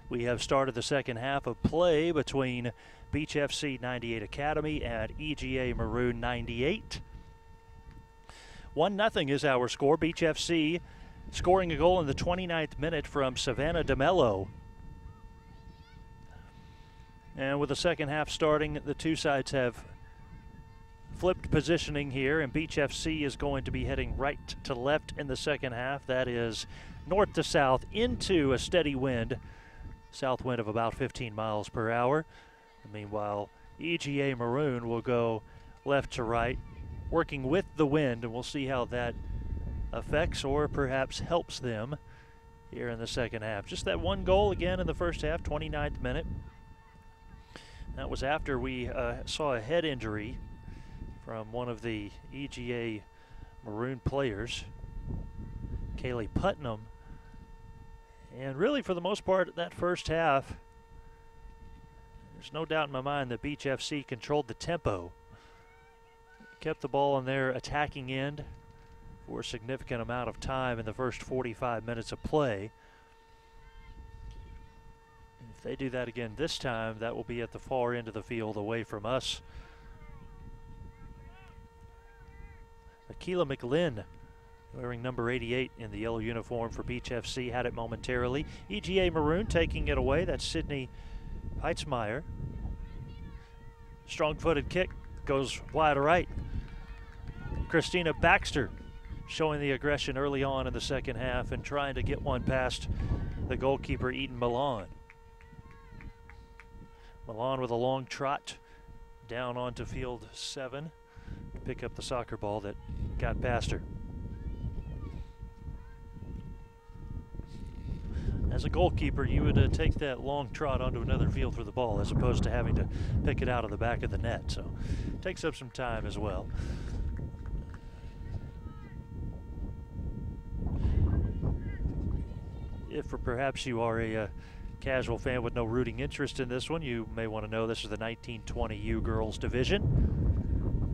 We have started the second half of play between Beach FC 98 Academy and EGA Maroon 98. 1-0 is our score. Beach FC scoring a goal in the 29th minute from Savannah DeMello. And with the second half starting, the two sides have flipped positioning here, and Beach FC is going to be heading right to left in the second half. That is north to south into a steady wind, south wind of about 15 miles per hour. Meanwhile, EGA Maroon will go left to right, working with the wind, and we'll see how that affects or perhaps helps them here in the second half. Just that one goal again in the first half, 29th minute. That was after we saw a head injury from one of the EGA Maroon players, Kaylee Putnam. And really, for the most part, that first half, there's no doubt in my mind that Beach FC controlled the tempo, kept the ball on their attacking end for a significant amount of time in the first 45 minutes of play. If they do that again this time, that will be at the far end of the field away from us. Akila McLinn, wearing number 88 in the yellow uniform for Beach FC, had it momentarily. EGA Maroon taking it away. That's Sydney Heitzmeyer. Strong-footed kick goes wide right. Christina Baxter showing the aggression early on in the second half and trying to get one past the goalkeeper, Eden Milan. Milan with a long trot down onto field 7 to pick up the soccer ball that got past her. As a goalkeeper, you would take that long trot onto another field for the ball as opposed to having to pick it out of the back of the net. So it takes up some time as well. If perhaps you are a casual fan with no rooting interest in this one, you may want to know this is the 1920U girls division.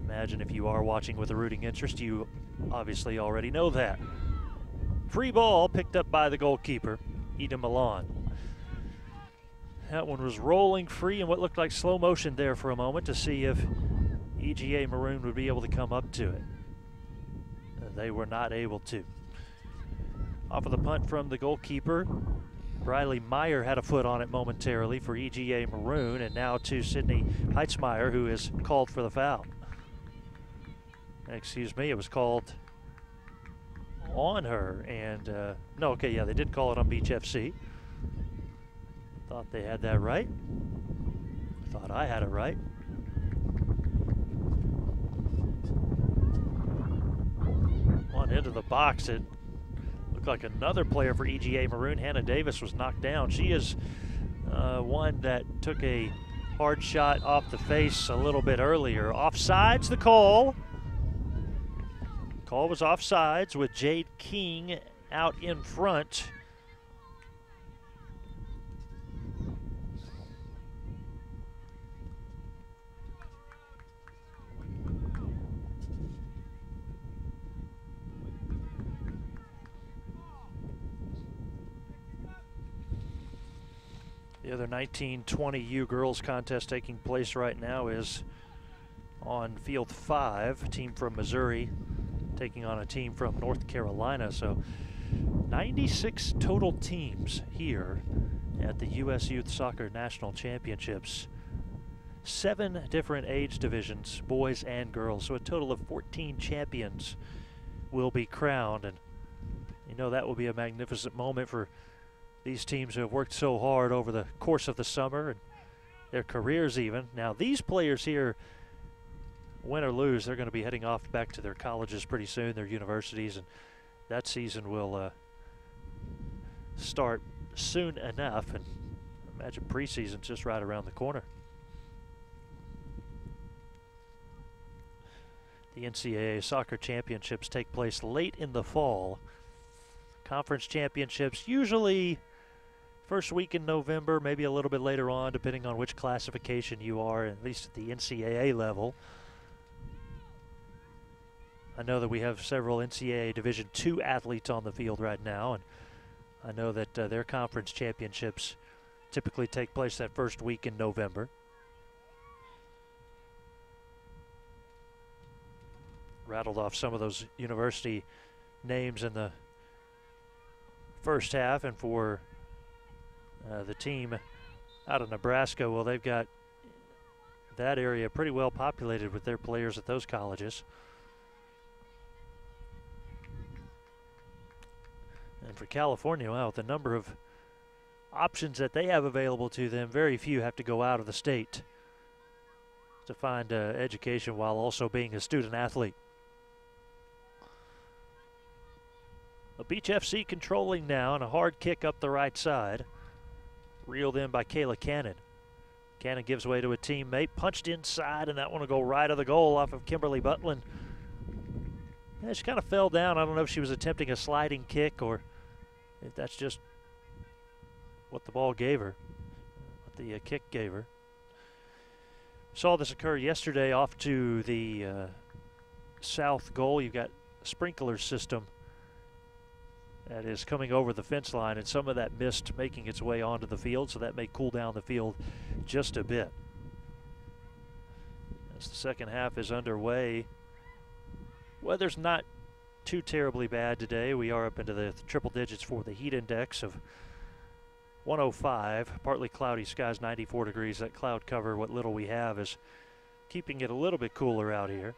Imagine if you are watching with a rooting interest, you obviously already know that. Free ball picked up by the goalkeeper, Ida Milan. That one was rolling free in what looked like slow motion there for a moment to see if EGA Maroon would be able to come up to it. They were not able to. Off of the punt from the goalkeeper, Briley Meyer had a foot on it momentarily for EGA Maroon, and now to Sydney Heitzmeyer, who is called for the foul. Excuse me, it was called on her, and no, okay, yeah, they did call it on Beach FC. Thought they had that right. Thought I had it right. One into the box, it looked like another player for EGA Maroon, Hannah Davis, was knocked down. She is one that took a hard shot off the face a little bit earlier. Offsides the call. Call was offsides with Jade King out in front. The other 1920U girls contest taking place right now is on field 5, a team from Missouri taking on a team from North Carolina. So 96 total teams here at the U.S. Youth Soccer National Championships. 7 different age divisions, boys and girls. So a total of 14 champions will be crowned. And you know that will be a magnificent moment for these teams who have worked so hard over the course of the summer and their careers even. Now these players here, win or lose, they're going to be heading off back to their colleges pretty soon, their universities, and that season will start soon enough. And imagine preseason's just right around the corner. The NCAA soccer championships take place late in the fall. Conference championships usually first week in November, maybe a little bit later on, depending on which classification you are, at least at the NCAA level. I know that we have several NCAA Division II athletes on the field right now, and I know that their conference championships typically take place that first week in November. Rattled off some of those university names in the first half, and for the team out of Nebraska, well, they've got that area pretty well populated with their players at those colleges. And for California, well, the number of options that they have available to them, very few have to go out of the state to find education while also being a student athlete. A Beach FC controlling now, and a hard kick up the right side. Reeled in by Kayla Cannon. Cannon gives way to a teammate, punched inside, and that one will go right of the goal off of Kimberly Butlin. Yeah, she kind of fell down. I don't know if she was attempting a sliding kick or if that's just what the ball gave her, what the kick gave her. Saw this occur yesterday off to the south goal. You've got a sprinkler system that is coming over the fence line, and some of that mist making its way onto the field, so that may cool down the field just a bit. As the second half is underway, weather's not too terribly bad today. We are up into the triple digits for the heat index of 105. Partly cloudy skies, 94 degrees. That cloud cover, what little we have, is keeping it a little bit cooler out here.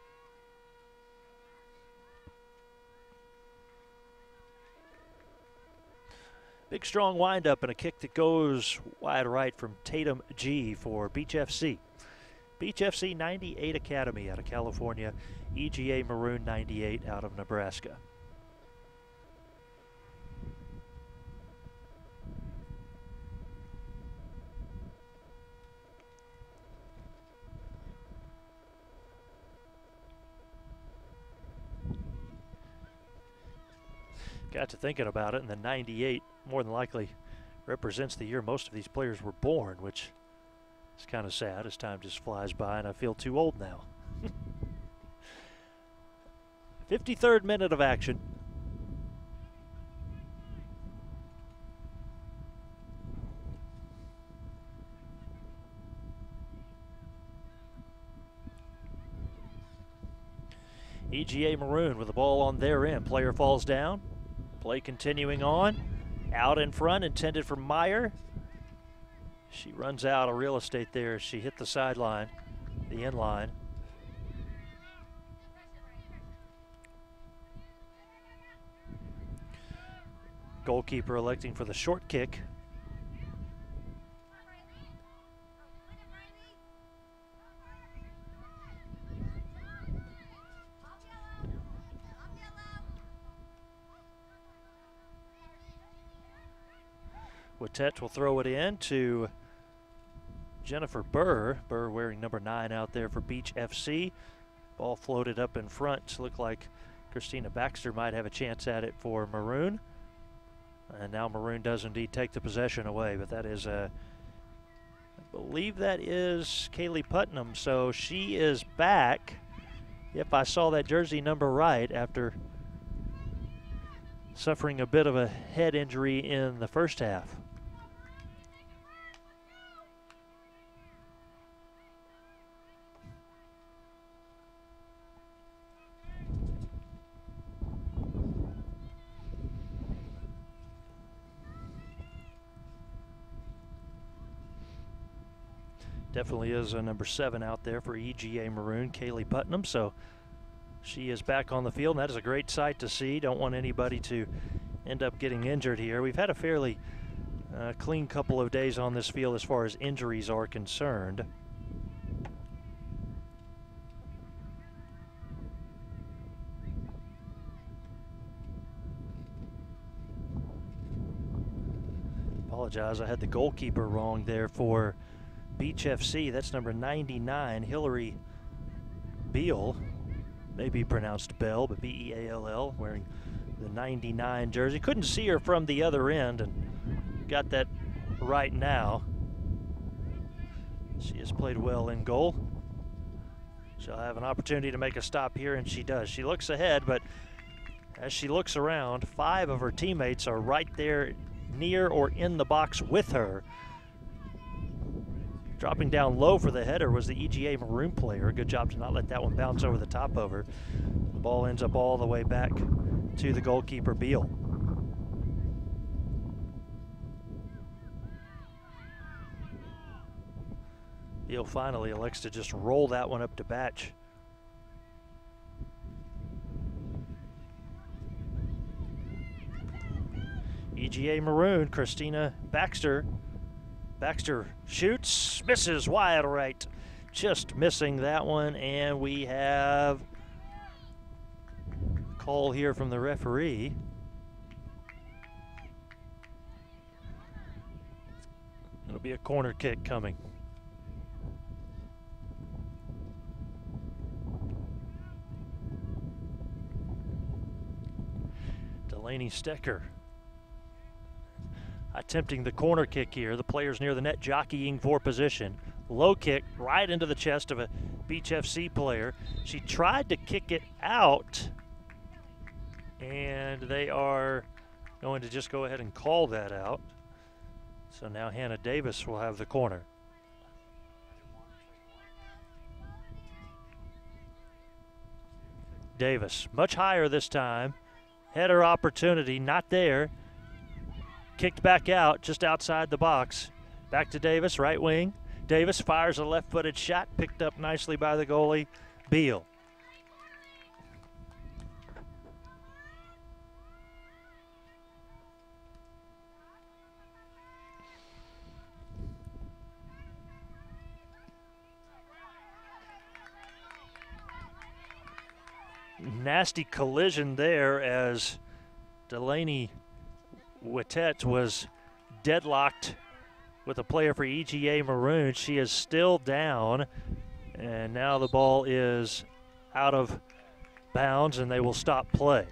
Big strong windup and a kick that goes wide right from Tatum G for Beach FC. Beach FC 98 Academy out of California. EGA Maroon 98 out of Nebraska. Got to thinking about it, and the 98 more than likely represents the year most of these players were born, which is kind of sad as time just flies by and I feel too old now. 53rd minute of action. EGA Maroon with the ball on their end. Player falls down. Play continuing on. Out in front, intended for Meyer. She runs out of real estate there as she hit the sideline, the end line. Goalkeeper electing for the short kick. Wittet will throw it in to Jennifer Burr. Burr wearing number 9 out there for Beach FC. Ball floated up in front. Looked like Christina Baxter might have a chance at it for Maroon. And now Maroon does indeed take the possession away, but that is I believe that is Kaylee Putnam. So she is back, if I saw that jersey number right, after suffering a bit of a head injury in the first half. Definitely is a number 7 out there for EGA Maroon, Kaylee Putnam. So she is back on the field, and that is a great sight to see. Don't want anybody to end up getting injured here. We've had a fairly clean couple of days on this field as far as injuries are concerned. Apologize, I had the goalkeeper wrong there for Beach FC. That's number 99, Hillary Beal. Maybe pronounced Bell, but B-E-A-L-L, wearing the 99 jersey. Couldn't see her from the other end, and got that right now. She has played well in goal. She'll have an opportunity to make a stop here, and she does. She looks ahead, but as she looks around, 5 of her teammates are right there near or in the box with her. Dropping down low for the header was the EGA Maroon player. Good job to not let that one bounce over the top of her. The ball ends up all the way back to the goalkeeper, Beal. Beal finally elects to just roll that one up to Batch. EGA Maroon, Christina Baxter. Baxter shoots, misses wide right. Just missing that one, and we have a call here from the referee. It'll be a corner kick coming. Delaney Stecker attempting the corner kick here. The players near the net jockeying for position. Low kick right into the chest of a Beach FC player. She tried to kick it out, and they are going to just go ahead and call that out. So now Hannah Davis will have the corner. Davis, much higher this time. Header opportunity, not there. Kicked back out, just outside the box. Back to Davis, right wing. Davis fires a left-footed shot, picked up nicely by the goalie, Beal. Nasty collision there as Delaney Wittet was deadlocked with a player for EGA Maroon. She is still down, and now the ball is out of bounds, and they will stop play.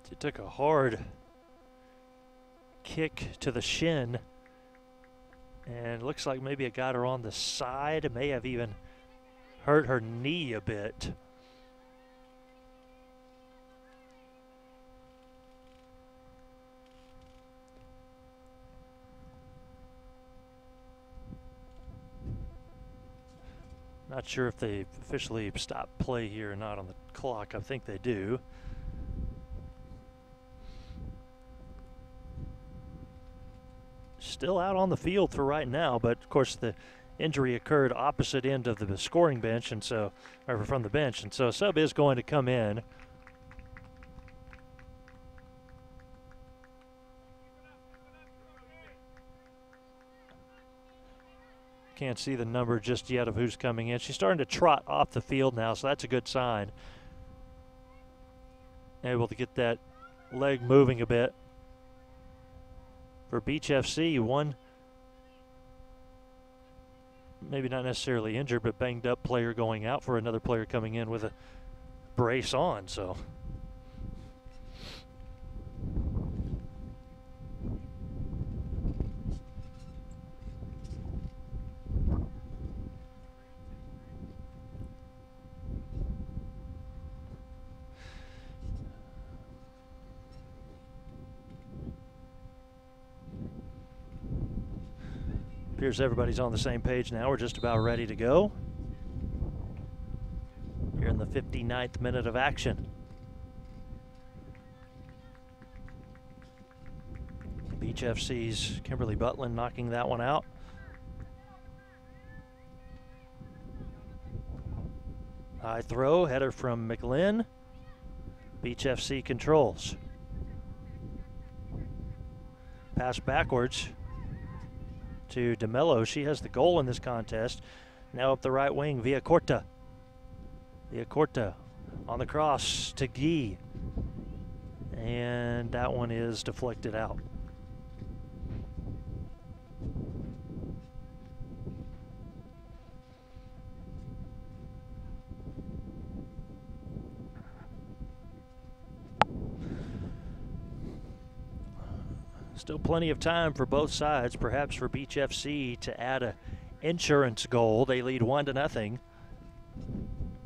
She took a hard kick to the shin, and it looks like maybe it got her on the side. It may have even hurt her knee a bit. Not sure if they officially stopped play here or not on the clock. I think they do. Still out on the field for right now, but of course the injury occurred opposite end of the scoring bench, and so, or from the bench, and so a sub is going to come in. Can't see the number just yet of who's coming in. She's starting to trot off the field now, so that's a good sign. Able to get that leg moving a bit. For Beach FC, one maybe not necessarily injured, but banged up player going out for another player coming in with a brace on, so. Appears everybody's on the same page now. We're just about ready to go. Here in the 59th minute of action. Beach FC's Kimberly Butlin knocking that one out. High throw, header from McLinn. Beach FC controls. Pass backwards to DeMello. She has the goal in this contest. Now up the right wing, Villacorta. Villacorta on the cross to Guy. And that one is deflected out. Still plenty of time for both sides, perhaps for Beach FC to add a insurance goal. They lead 1-0.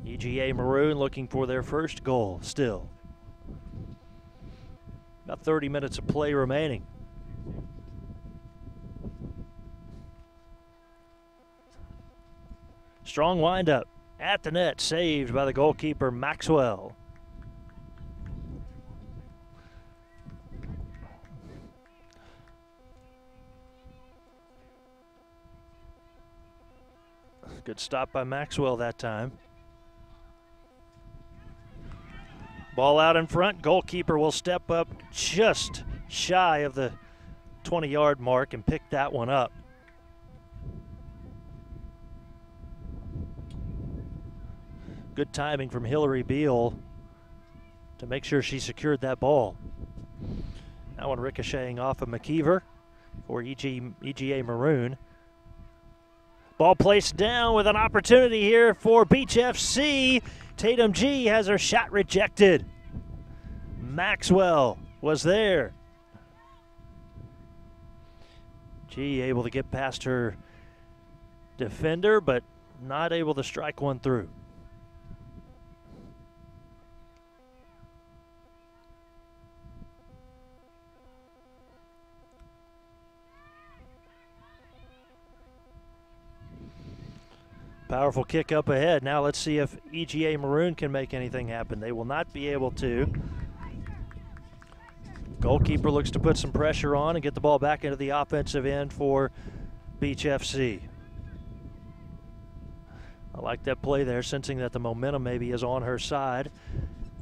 EGA Maroon looking for their first goal still. About 30 minutes of play remaining. Strong windup at the net, saved by the goalkeeper Maxwell. Good stop by Maxwell that time. Ball out in front. Goalkeeper will step up just shy of the 20-yard mark and pick that one up. Good timing from Hillary Beal to make sure she secured that ball. That one ricocheting off of McKeever for EGA Maroon. Ball placed down with an opportunity here for Beach FC. Tatum G has her shot rejected. Maxwell was there. G able to get past her defender, but not able to strike one through. Powerful kick up ahead. Now let's see if EGA Maroon can make anything happen. They will not be able to. Goalkeeper looks to put some pressure on and get the ball back into the offensive end for Beach FC. I like that play there, sensing that the momentum maybe is on her side.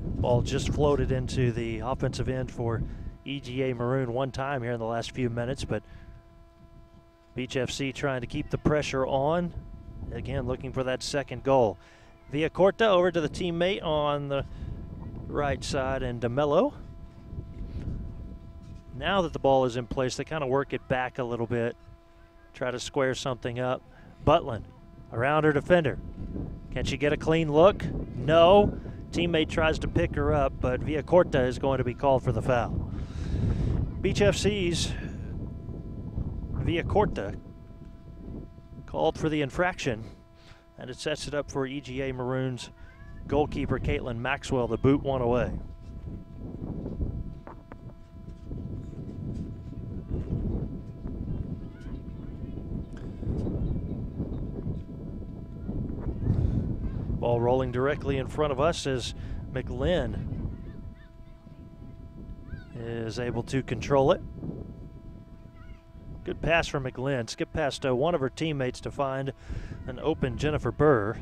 Ball just floated into the offensive end for EGA Maroon one time here in the last few minutes, but Beach FC trying to keep the pressure on. Again, looking for that second goal. Villacorta over to the teammate on the right side, and DeMello. Now that the ball is in place, they kind of work it back a little bit, try to square something up. Butlin around her defender. Can she get a clean look? No. Teammate tries to pick her up, but Villacorta is going to be called for the foul. Beach FC's Villacorta called for the infraction, and it sets it up for EGA Maroon's goalkeeper Caitlin Maxwell to boot one away. Ball rolling directly in front of us as McLinn is able to control it. Good pass from McLinn. Skip past one of her teammates to find an open Jennifer Burr.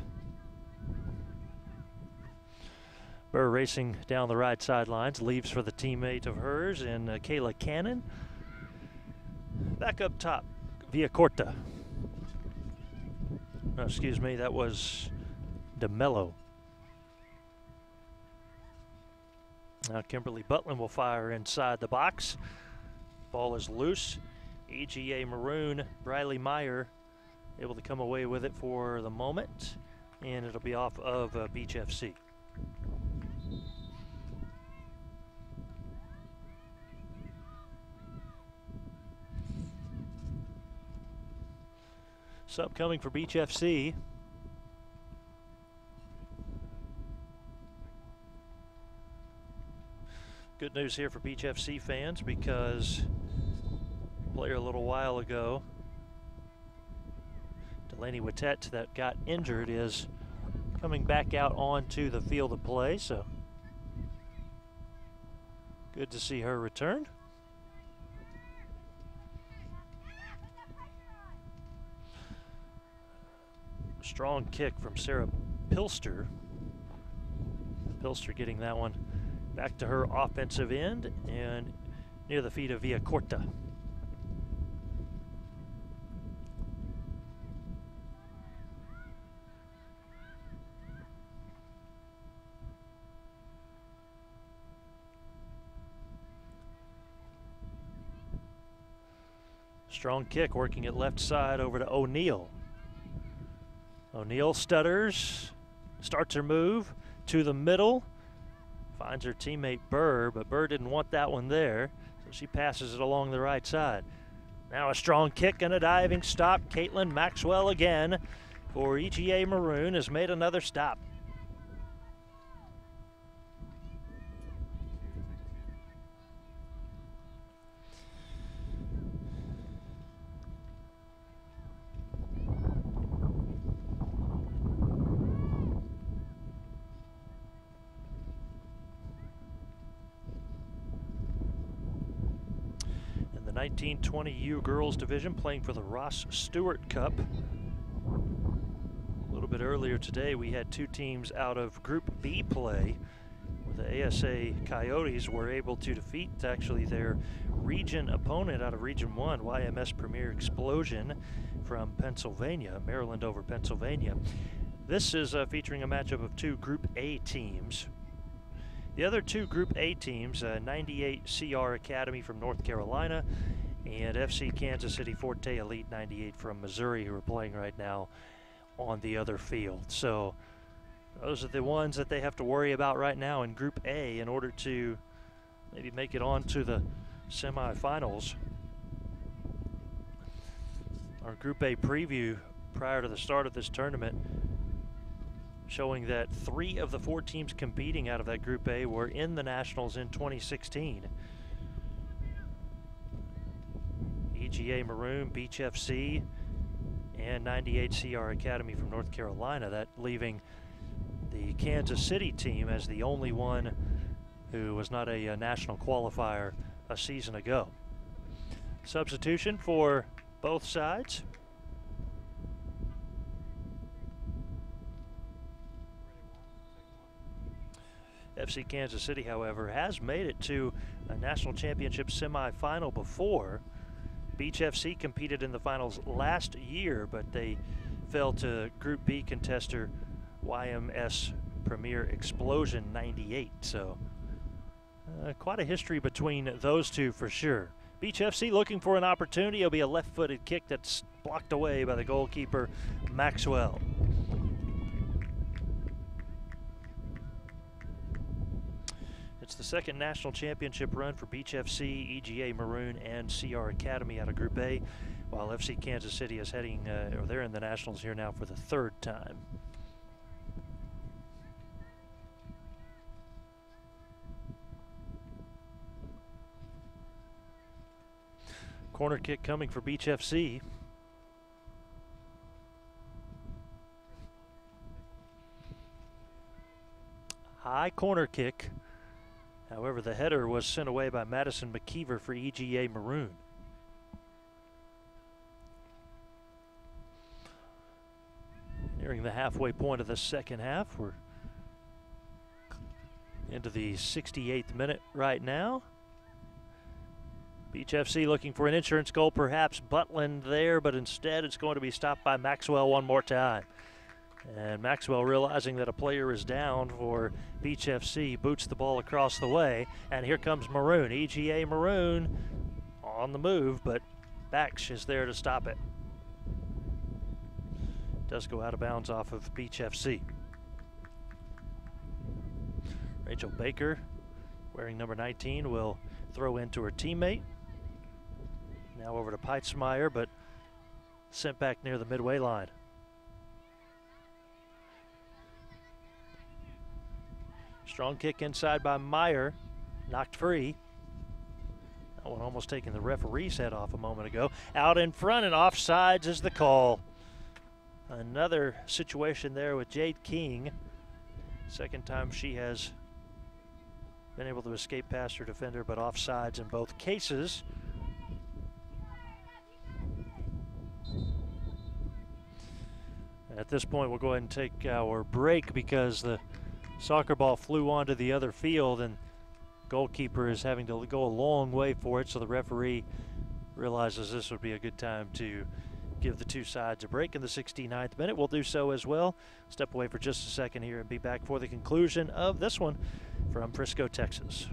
Burr racing down the right sidelines, leaves for the teammate of hers in Kayla Cannon. Back up top, Villacorta. No, excuse me, that was DeMello. Now Kimberly Butlin will fire inside the box. Ball is loose. EGA Maroon, Briley Meyer, able to come away with it for the moment, and it'll be off of Beach FC. Sub coming for Beach FC. Good news here for Beach FC fans, because player a little while ago, Delaney Wittett, that got injured, is coming back out onto the field of play, so good to see her return. Strong kick from Sarah Pilster. Pilster getting that one back to her offensive end and near the feet of Villacorta. Strong kick working it left side over to O'Neal. O'Neal stutters, starts her move to the middle, finds her teammate Burr, but Burr didn't want that one there. She passes it along the right side. Now a strong kick and a diving stop. Caitlin Maxwell again for EGA Maroon has made another stop. The 1920 U Girls Division playing for the Ross Stewart Cup. A little bit earlier today we had two teams out of Group B play. The ASA Coyotes were able to defeat actually their region opponent out of Region 1, YMS Premier Explosion from Pennsylvania, Maryland over Pennsylvania. This is featuring a matchup of two Group A teams. The other two Group A teams, 98 CR Academy from North Carolina and FC Kansas City Forte Elite 98 from Missouri, who are playing right now on the other field. So those are the ones that they have to worry about right now in Group A in order to maybe make it on to the semifinals. Our Group A preview prior to the start of this tournament showing that 3 of the 4 teams competing out of that Group A were in the Nationals in 2016. EGA Maroon, Beach FC, and 98 CR Academy from North Carolina. That leaving the Kansas City team as the only one who was not a national qualifier a season ago. Substitution for both sides. FC Kansas City, however, has made it to a national championship semifinal before. Beach FC competed in the finals last year, but they fell to Group B contester YMS Premier Explosion 98. So quite a history between those two for sure. Beach FC looking for an opportunity. It'll be a left-footed kick that's blocked away by the goalkeeper Maxwell. It's the second national championship run for Beach FC, EGA Maroon, and CR Academy out of Group A, while FC Kansas City is heading, or they're in the Nationals here now for the 3rd time. Corner kick coming for Beach FC. High corner kick. However, the header was sent away by Madison McKeever for EGA Maroon. Nearing the halfway point of the second half. We're into the 68th minute right now. Beach FC looking for an insurance goal, perhaps Butland there, but instead it's going to be stopped by Maxwell one more time. And Maxwell, realizing that a player is down for Beach FC, boots the ball across the way. And here comes Maroon. EGA Maroon on the move, but Baksh is there to stop it. Does go out of bounds off of Beach FC. Rachel Baker, wearing number 19, will throw into her teammate. Now over to Peitzmeyer, but sent back near the midway line. Strong kick inside by Meyer, knocked free. That one almost taking the referee's head off a moment ago. Out in front and offsides is the call. Another situation there with Jade King. Second time she has been able to escape past her defender, but offsides in both cases. At this point, we'll go ahead and take our break because the soccer ball flew onto the other field and goalkeeper is having to go a long way for it, so the referee realizes this would be a good time to give the two sides a break in the 69th minute. We'll do so as well. Step away for just a second here and be back for the conclusion of this one from Frisco, Texas.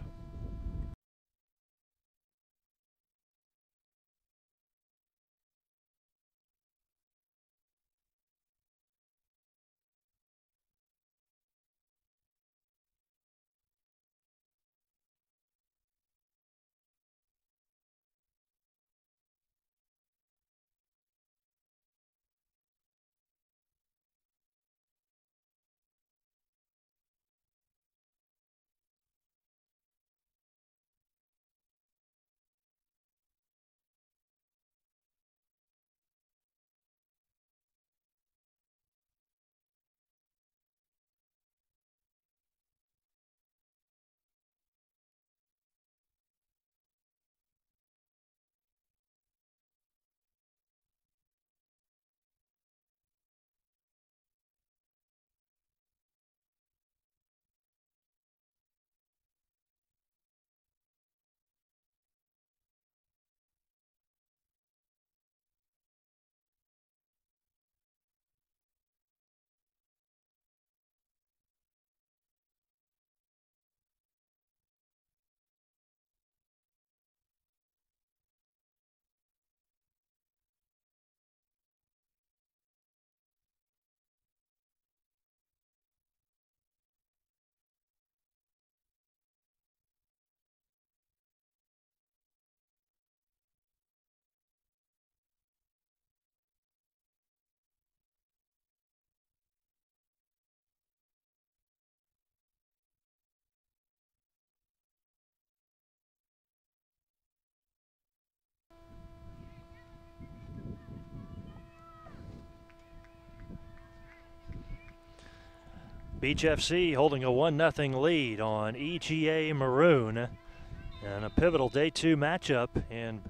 Beach FC holding a 1-0 lead on EGA Maroon in a pivotal Day 2 matchup in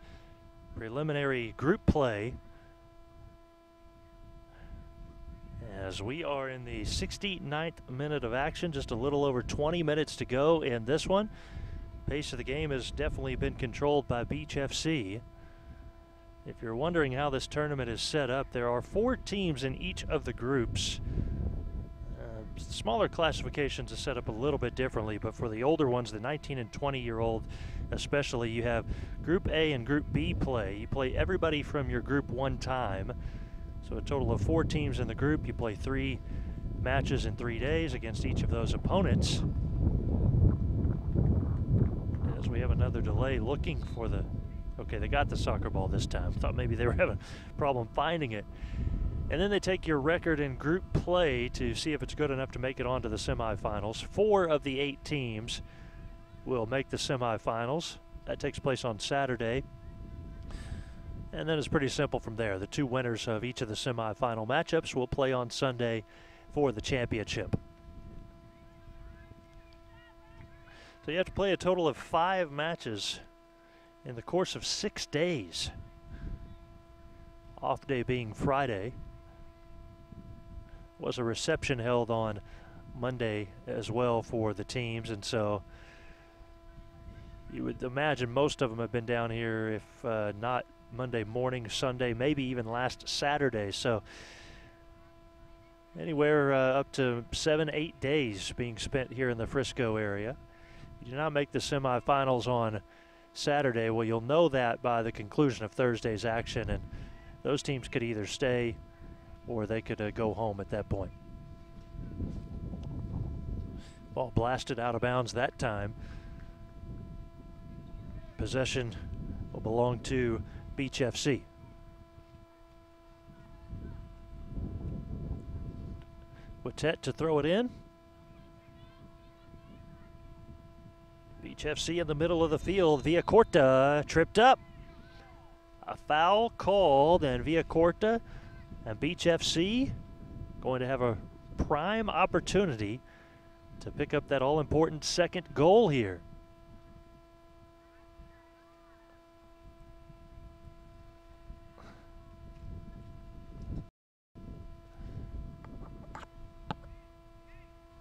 preliminary group play, as we are in the 69th minute of action, just a little over 20 minutes to go in this one. Pace of the game has definitely been controlled by Beach FC. If you're wondering how this tournament is set up, there are 4 teams in each of the groups. Smaller classifications are set up a little bit differently, but for the older ones, the 19 and 20-year-old especially, you have Group A and Group B play. You play everybody from your group one time. So a total of 4 teams in the group. You play 3 matches in 3 days against each of those opponents. As we have another delay looking for the... Okay, they got the soccer ball this time. Thought maybe they were having a problem finding it. And then they take your record in group play to see if it's good enough to make it onto the semifinals. 4 of the 8 teams will make the semifinals. That takes place on Saturday. And then it's pretty simple from there. The 2 winners of each of the semifinal matchups will play on Sunday for the championship. So you have to play a total of 5 matches in the course of 6 days. Off day being Friday. Was a reception held on Monday as well for the teams, and so you would imagine most of them have been down here, if not Monday morning, Sunday, maybe even last Saturday. So anywhere up to 7-8 days being spent here in the Frisco area. You do not make the semifinals on Saturday. Well, you'll know that by the conclusion of Thursday's action, and those teams could either stay or they could go home at that point. Ball blasted out of bounds that time. Possession will belong to Beach FC. Wittet to throw it in. Beach FC in the middle of the field. Villacorta tripped up. A foul called, and Villacorta and Beach FC going to have a prime opportunity to pick up that all-important second goal here.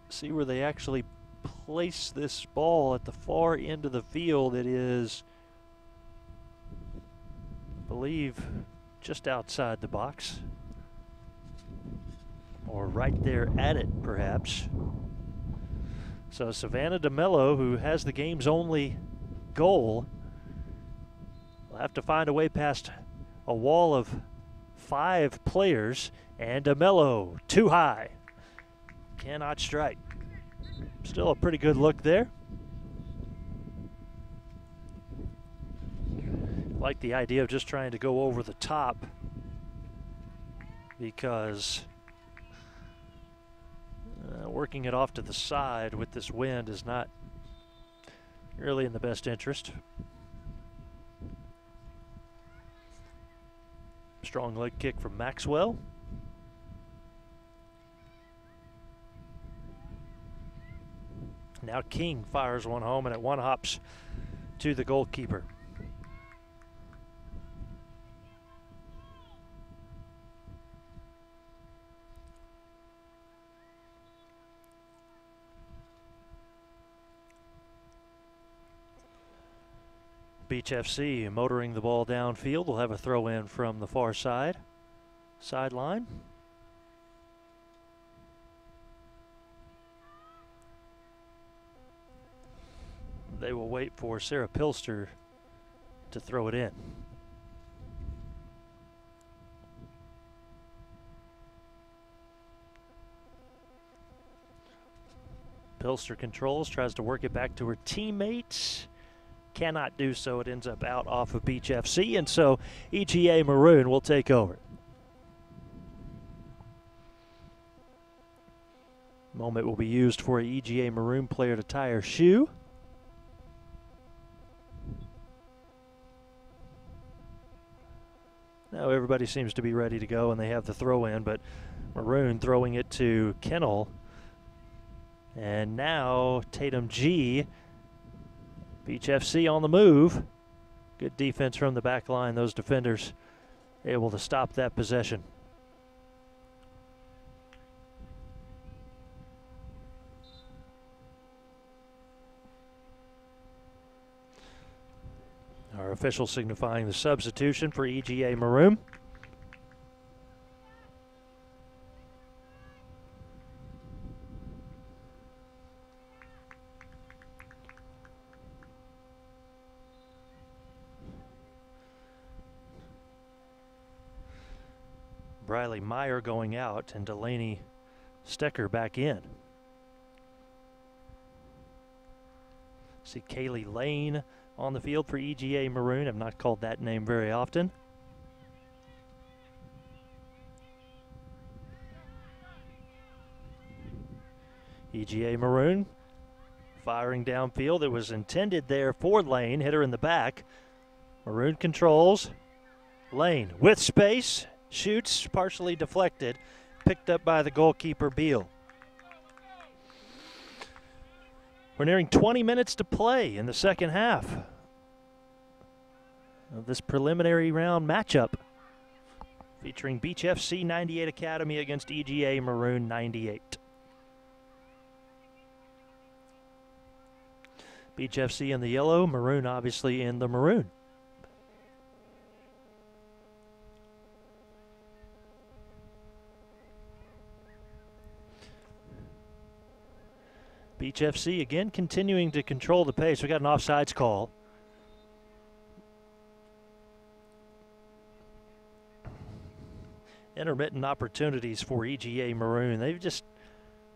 See where they actually place this ball at the far end of the field. It is, I believe, just outside the box, or right there at it, perhaps. So Savannah DeMello, who has the game's only goal, will have to find a way past a wall of 5 players, and DeMello too high. Cannot strike. Still a pretty good look there. Like the idea of just trying to go over the top, because working it off to the side with this wind is not really in the best interest. Strong leg kick from Maxwell. Now King fires one home, and it one hops to the goalkeeper. Beach FC motoring the ball downfield. Will have a throw in from the far sideline. They will wait for Sarah Pilster to throw it in. Pilster controls, tries to work it back to her teammates. Cannot do so. It ends up out off of Beach FC, and so EGA Maroon will take over. Moment will be used for an EGA Maroon player to tie her shoe. Now everybody seems to be ready to go, and they have the throw in, but Maroon throwing it to Kennel And now Tatum G. Beach FC on the move. Good defense from the back line. Those defenders able to stop that possession. Our official signifying the substitution for EGA Maroon. Briley Meyer going out and Delaney Stecker back in. See Kaylee Lane on the field for EGA Maroon. I've not called that name very often. EGA Maroon firing downfield. It was intended there for Lane. Hit her in the back. Maroon controls. Lane with space. Shoots, partially deflected. Picked up by the goalkeeper, Beal. We're nearing 20 minutes to play in the second half of this preliminary round matchup featuring Beach FC 98 Academy against EGA Maroon 98. Beach FC in the yellow, Maroon obviously in the maroon. Beach FC again continuing to control the pace. We got an offsides call. Intermittent opportunities for EGA Maroon. They've just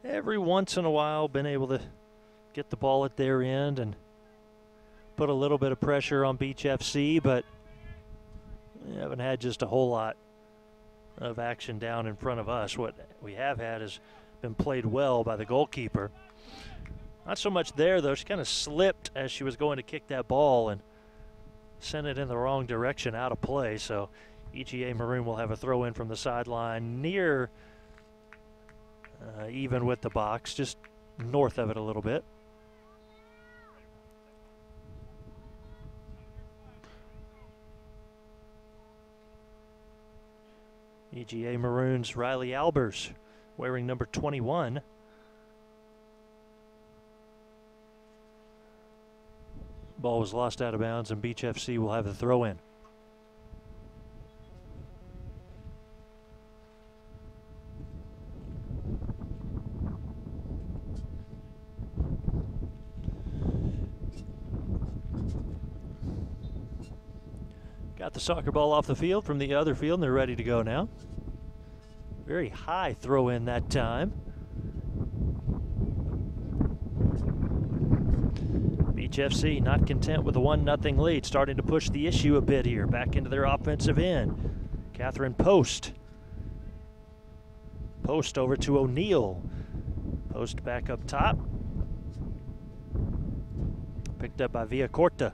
every once in a while been able to get the ball at their end and put a little bit of pressure on Beach FC, but we haven't had just a whole lot of action down in front of us. What we have had has been played well by the goalkeeper. Not so much there, though. She kind of slipped as she was going to kick that ball and sent it in the wrong direction out of play. So EGA Maroon will have a throw in from the sideline near even with the box, just north of it a little bit. EGA Maroon's Riley Albers wearing number 21. Ball was lost out of bounds, and Beach FC will have the throw in. Got the soccer ball off the field from the other field, and they're ready to go now. Very high throw in that time. Beach FC not content with a 1-0 lead, starting to push the issue a bit here. Back into their offensive end. Catherine Post. Post over to O'Neill. Post back up top. Picked up by Villacorta.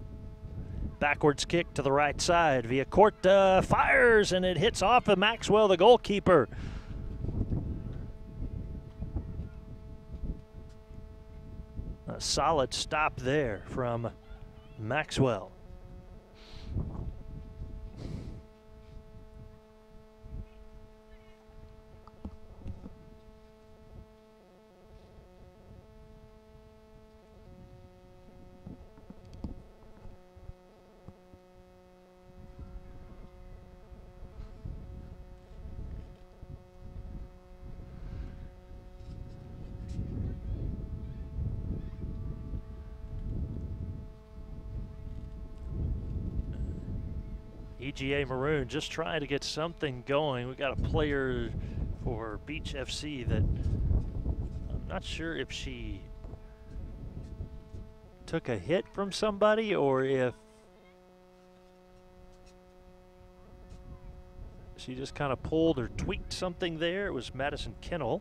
Backwards kick to the right side. Villacorta fires, and it hits off of Maxwell, the goalkeeper. A solid stop there from Maxwell. EGA Maroon just trying to get something going. We got a player for Beach FC that I'm not sure if she took a hit from somebody or if she just kind of pulled or tweaked something there. It was Madison Kennel.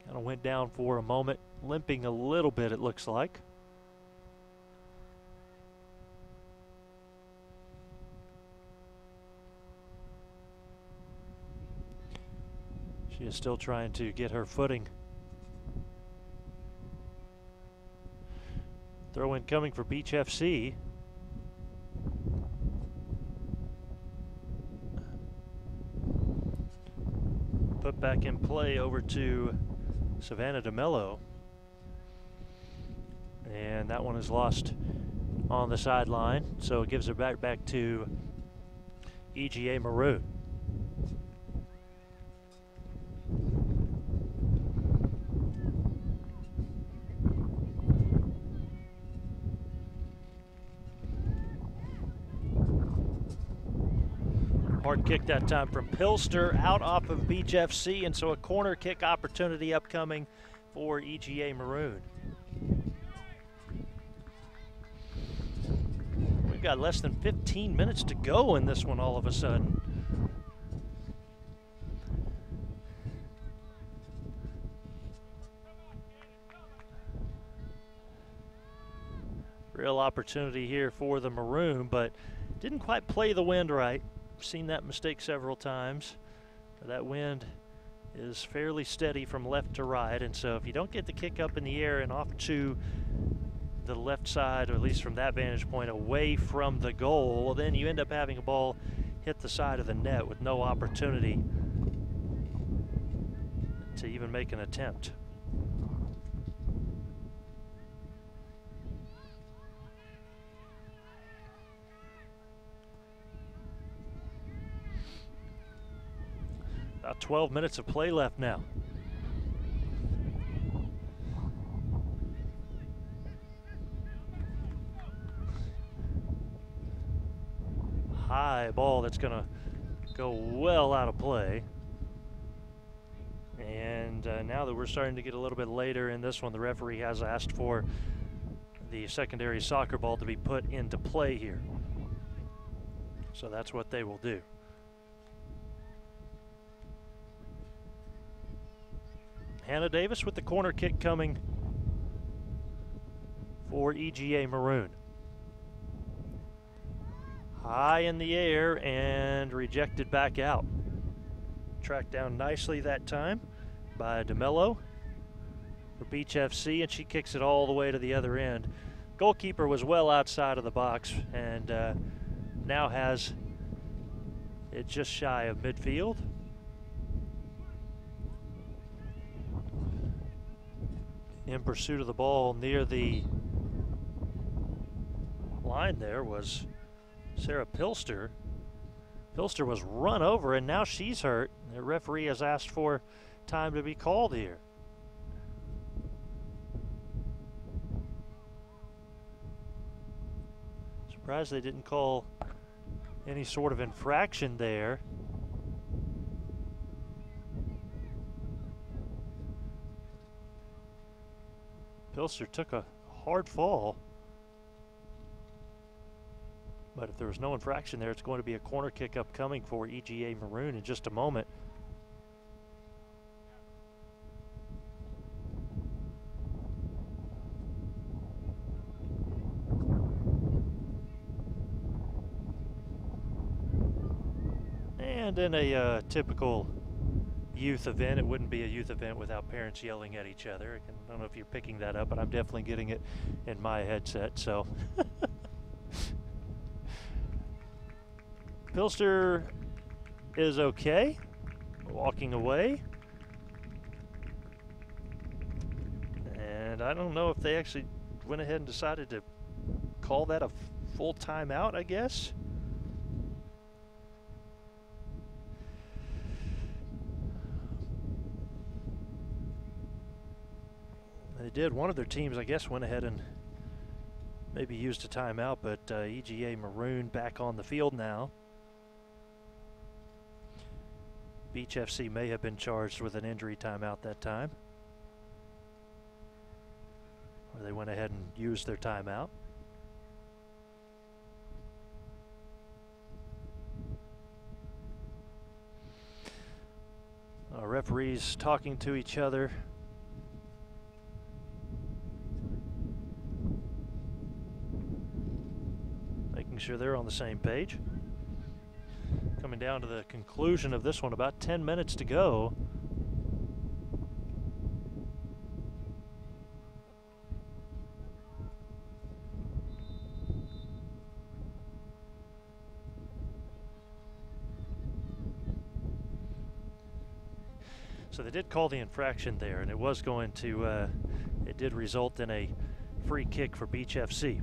Kind of went down for a moment, limping a little bit, it looks like. She is still trying to get her footing. Throw in coming for Beach FC. Put back in play over to Savannah DeMello. And that one is lost on the sideline, so it gives it back to EGA Maroon. Hard kick that time from Pilster out off of Beach FC, and so a corner kick opportunity upcoming for EGA Maroon. We've got less than 15 minutes to go in this one all of a sudden. Real opportunity here for the Maroon, but didn't quite play the wind right. Seen that mistake several times. That wind is fairly steady from left to right, and so if you don't get the kick up in the air and off to the left side, or at least from that vantage point away from the goal, well, then you end up having a ball hit the side of the net with no opportunity to even make an attempt. About 12 minutes of play left now. High ball that's going to go well out of play. And now that we're starting to get a little bit later in this one, the referee has asked for the secondary soccer ball to be put into play here. So that's what they will do. Hannah Davis with the corner kick coming for EGA Maroon. High in the air and rejected back out. Tracked down nicely that time by DeMello for Beach FC, and she kicks it all the way to the other end. Goalkeeper was well outside of the box and now has it just shy of midfield. In pursuit of the ball near the line there was Sarah Pilster. Pilster was run over and now she's hurt. The referee has asked for time to be called here. Surprised they didn't call any sort of infraction there. Pilster took a hard fall, but if there was no infraction there, it's going to be a corner kick upcoming for EGA Maroon in just a moment. And in a typical youth event, it wouldn't be a youth event without parents yelling at each other. I don't know if you're picking that up, but I'm definitely getting it in my headset, so. Pilster is okay, walking away. And I don't know if they actually went ahead and decided to call that a full timeout, I guess. They did. One of their teams, I guess, went ahead and maybe used a timeout, but EGA Maroon back on the field now. Beach FC may have been charged with an injury timeout that time, or they went ahead and used their timeout. Referees talking to each other. Making sure they're on the same page. Coming down to the conclusion of this one, about 10 minutes to go So they did call the infraction there, and it was going to, it did result in a free kick for Beach FC.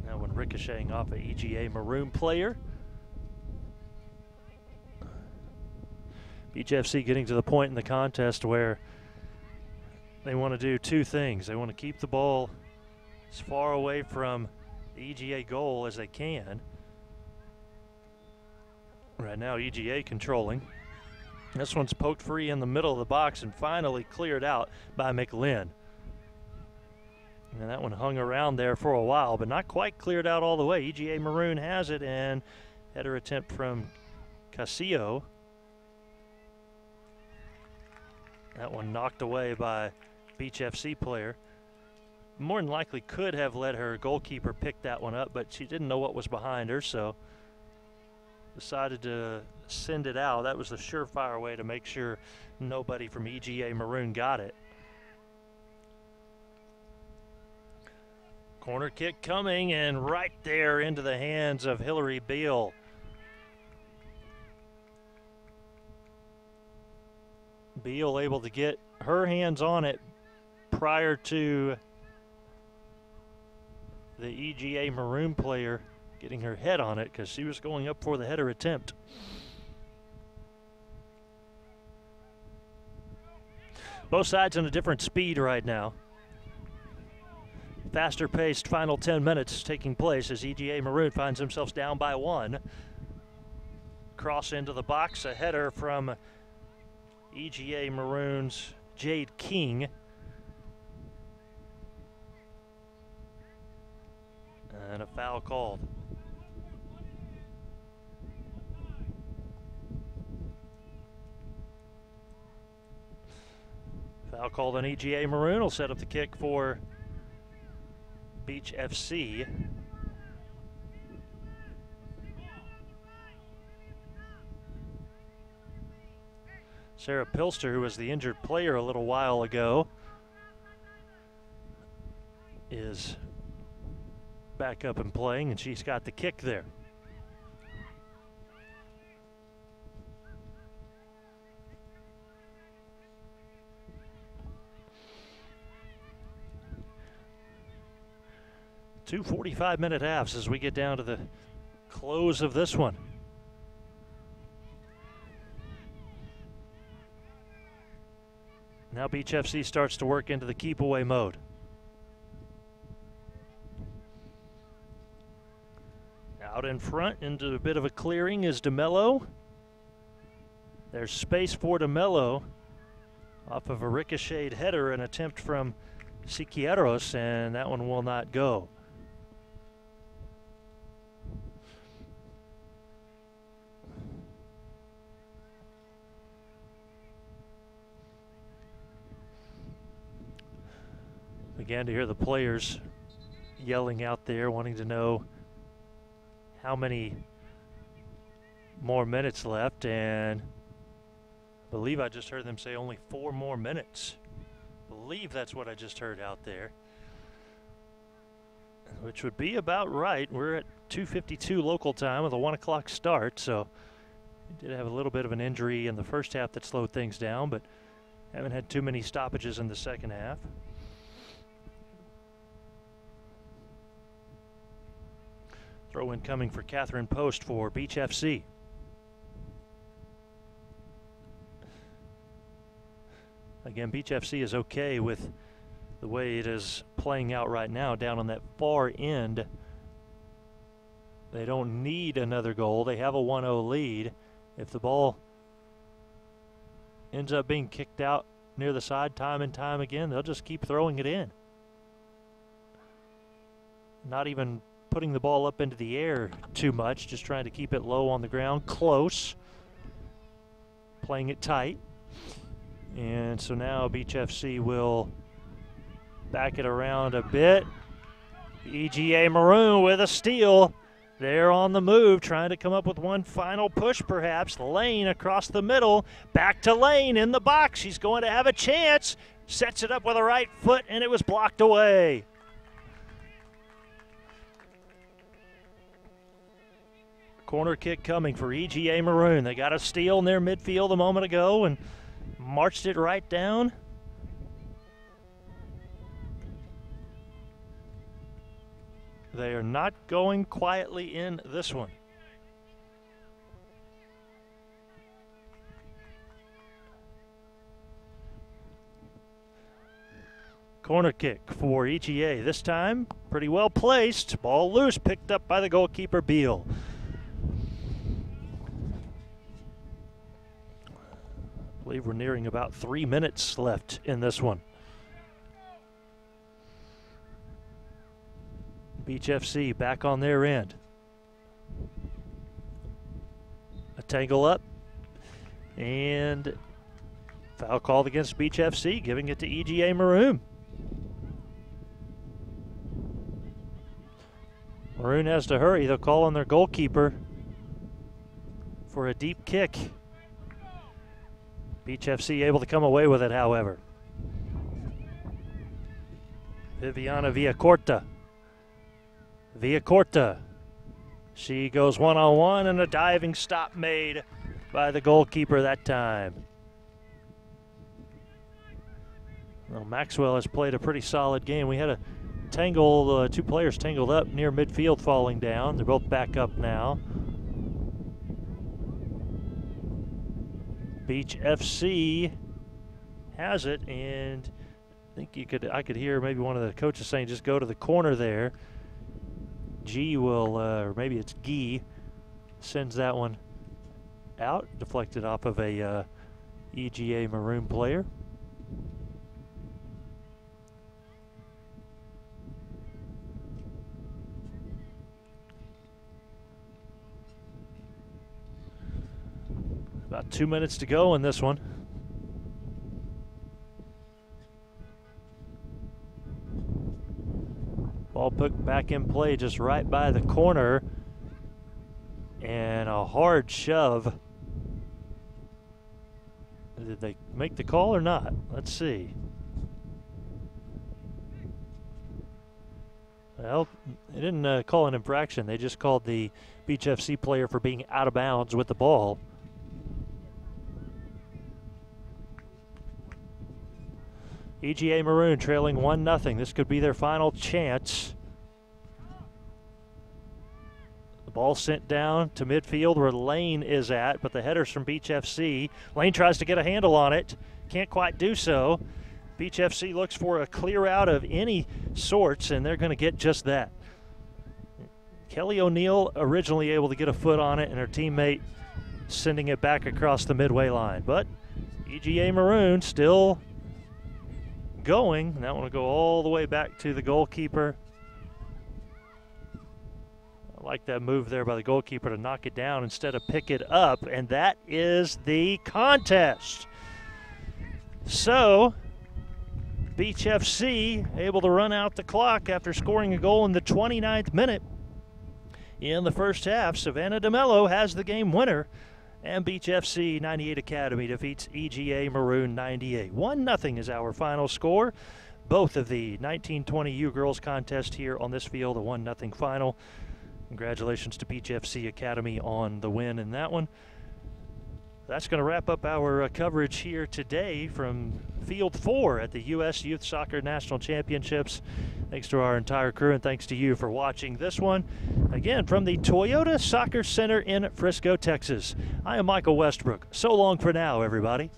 That one ricocheting off an EGA Maroon player. Beach FC getting to the point in the contest where they want to do two things. They want to keep the ball as far away from the EGA goal as they can. Right now, EGA controlling. This one's poked free in the middle of the box and finally cleared out by McLean. And that one hung around there for a while, but not quite cleared out all the way. EGA Maroon has it, and header attempt from Casillo. That one knocked away by Beach FC player. More than likely could have let her goalkeeper pick that one up, but she didn't know what was behind her, so decided to send it out. That was the surefire way to make sure nobody from EGA Maroon got it. Corner kick coming, and right there into the hands of Hillary Beal. Beal able to get her hands on it prior to the EGA Maroon player getting her head on it, because she was going up for the header attempt. Both sides on a different speed right now. Faster paced final 10 minutes taking place as EGA Maroon finds themselves down by 1. Cross into the box, a header from EGA Maroon's Jade King. And a foul called. Foul called on EGA Maroon will set up the kick for Beach FC. Sarah Pilster, who was the injured player a little while ago, is back up and playing, and she's got the kick there. Two 45-minute halves as we get down to the close of this one. Now Beach FC starts to work into the keep away mode. Out in front into a bit of a clearing is DeMello. There's space for DeMello off of a ricocheted header, an attempt from Siqueiros, and that one will not go. Began to hear the players yelling out there, wanting to know how many more minutes left, and I believe I just heard them say only 4 more minutes. I believe that's what I just heard out there, which would be about right. We're at 2:52 local time with a 1 o'clock start, so we did have a little bit of an injury in the first half that slowed things down, but haven't had too many stoppages in the second half. Throw in coming for Catherine Post for Beach FC. Again, Beach FC is okay with the way it is playing out right now down on that far end. They don't need another goal. They have a 1-0 lead. If the ball ends up being kicked out near the side time and time again, they'll just keep throwing it in. Not even putting the ball up into the air too much, just trying to keep it low on the ground, close, playing it tight. And so now Beach FC will back it around a bit. EGA Maroon with a steal. They're on the move, trying to come up with one final push perhaps. Lane across the middle, back to Lane in the box. She's going to have a chance. Sets it up with a right foot, and it was blocked away. Corner kick coming for EGA Maroon. They got a steal in their midfield a moment ago and marched it right down. They are not going quietly in this one. Corner kick for EGA. This time, pretty well placed. Ball loose, picked up by the goalkeeper, Beal. I believe we're nearing about 3 minutes left in this one. Beach FC back on their end. A tangle up. And foul called against Beach FC, giving it to EGA Maroon. Maroon has to hurry. They'll call on their goalkeeper for a deep kick. Beach FC able to come away with it, however. Viviana Villacorta. Villacorta. She goes one-on-one and a diving stop made by the goalkeeper that time. Well, Maxwell has played a pretty solid game. We had a tangle, two players tangled up near midfield falling down. They're both back up now. Beach FC has it, and I think I could hear maybe one of the coaches saying just go to the corner there. G will, or maybe it's Guy, sends that one out, deflected off of a EGA Maroon player. About 2 minutes to go in this one. Ball put back in play just right by the corner. And a hard shove. Did they make the call or not? Let's see. Well, they didn't call an infraction. They just called the Beach FC player for being out of bounds with the ball. EGA Maroon trailing 1-0. This could be their final chance. The ball sent down to midfield where Lane is at, but the header's from Beach FC. Lane tries to get a handle on it. Can't quite do so. Beach FC looks for a clear out of any sorts, and they're going to get just that. Kelly O'Neill originally able to get a foot on it, and her teammate sending it back across the midway line. But EGA Maroon still going. That one will go all the way back to the goalkeeper. I like that move there by the goalkeeper to knock it down instead of pick it up, and that is the contest. So Beach FC able to run out the clock after scoring a goal in the 29th minute. In the first half, Savannah DeMello has the game winner, and Beach FC 98 Academy defeats EGA Maroon 98. 1-0 is our final score. Both of the 1920 U Girls contest here on this field, a 1-0 final. Congratulations to Beach FC Academy on the win in that one. That's going to wrap up our coverage here today from Field 4 at the U.S. Youth Soccer National Championships. Thanks to our entire crew, and thanks to you for watching this one. Again, from the Toyota Soccer Center in Frisco, Texas. I am Michael Westbrook. So long for now, everybody.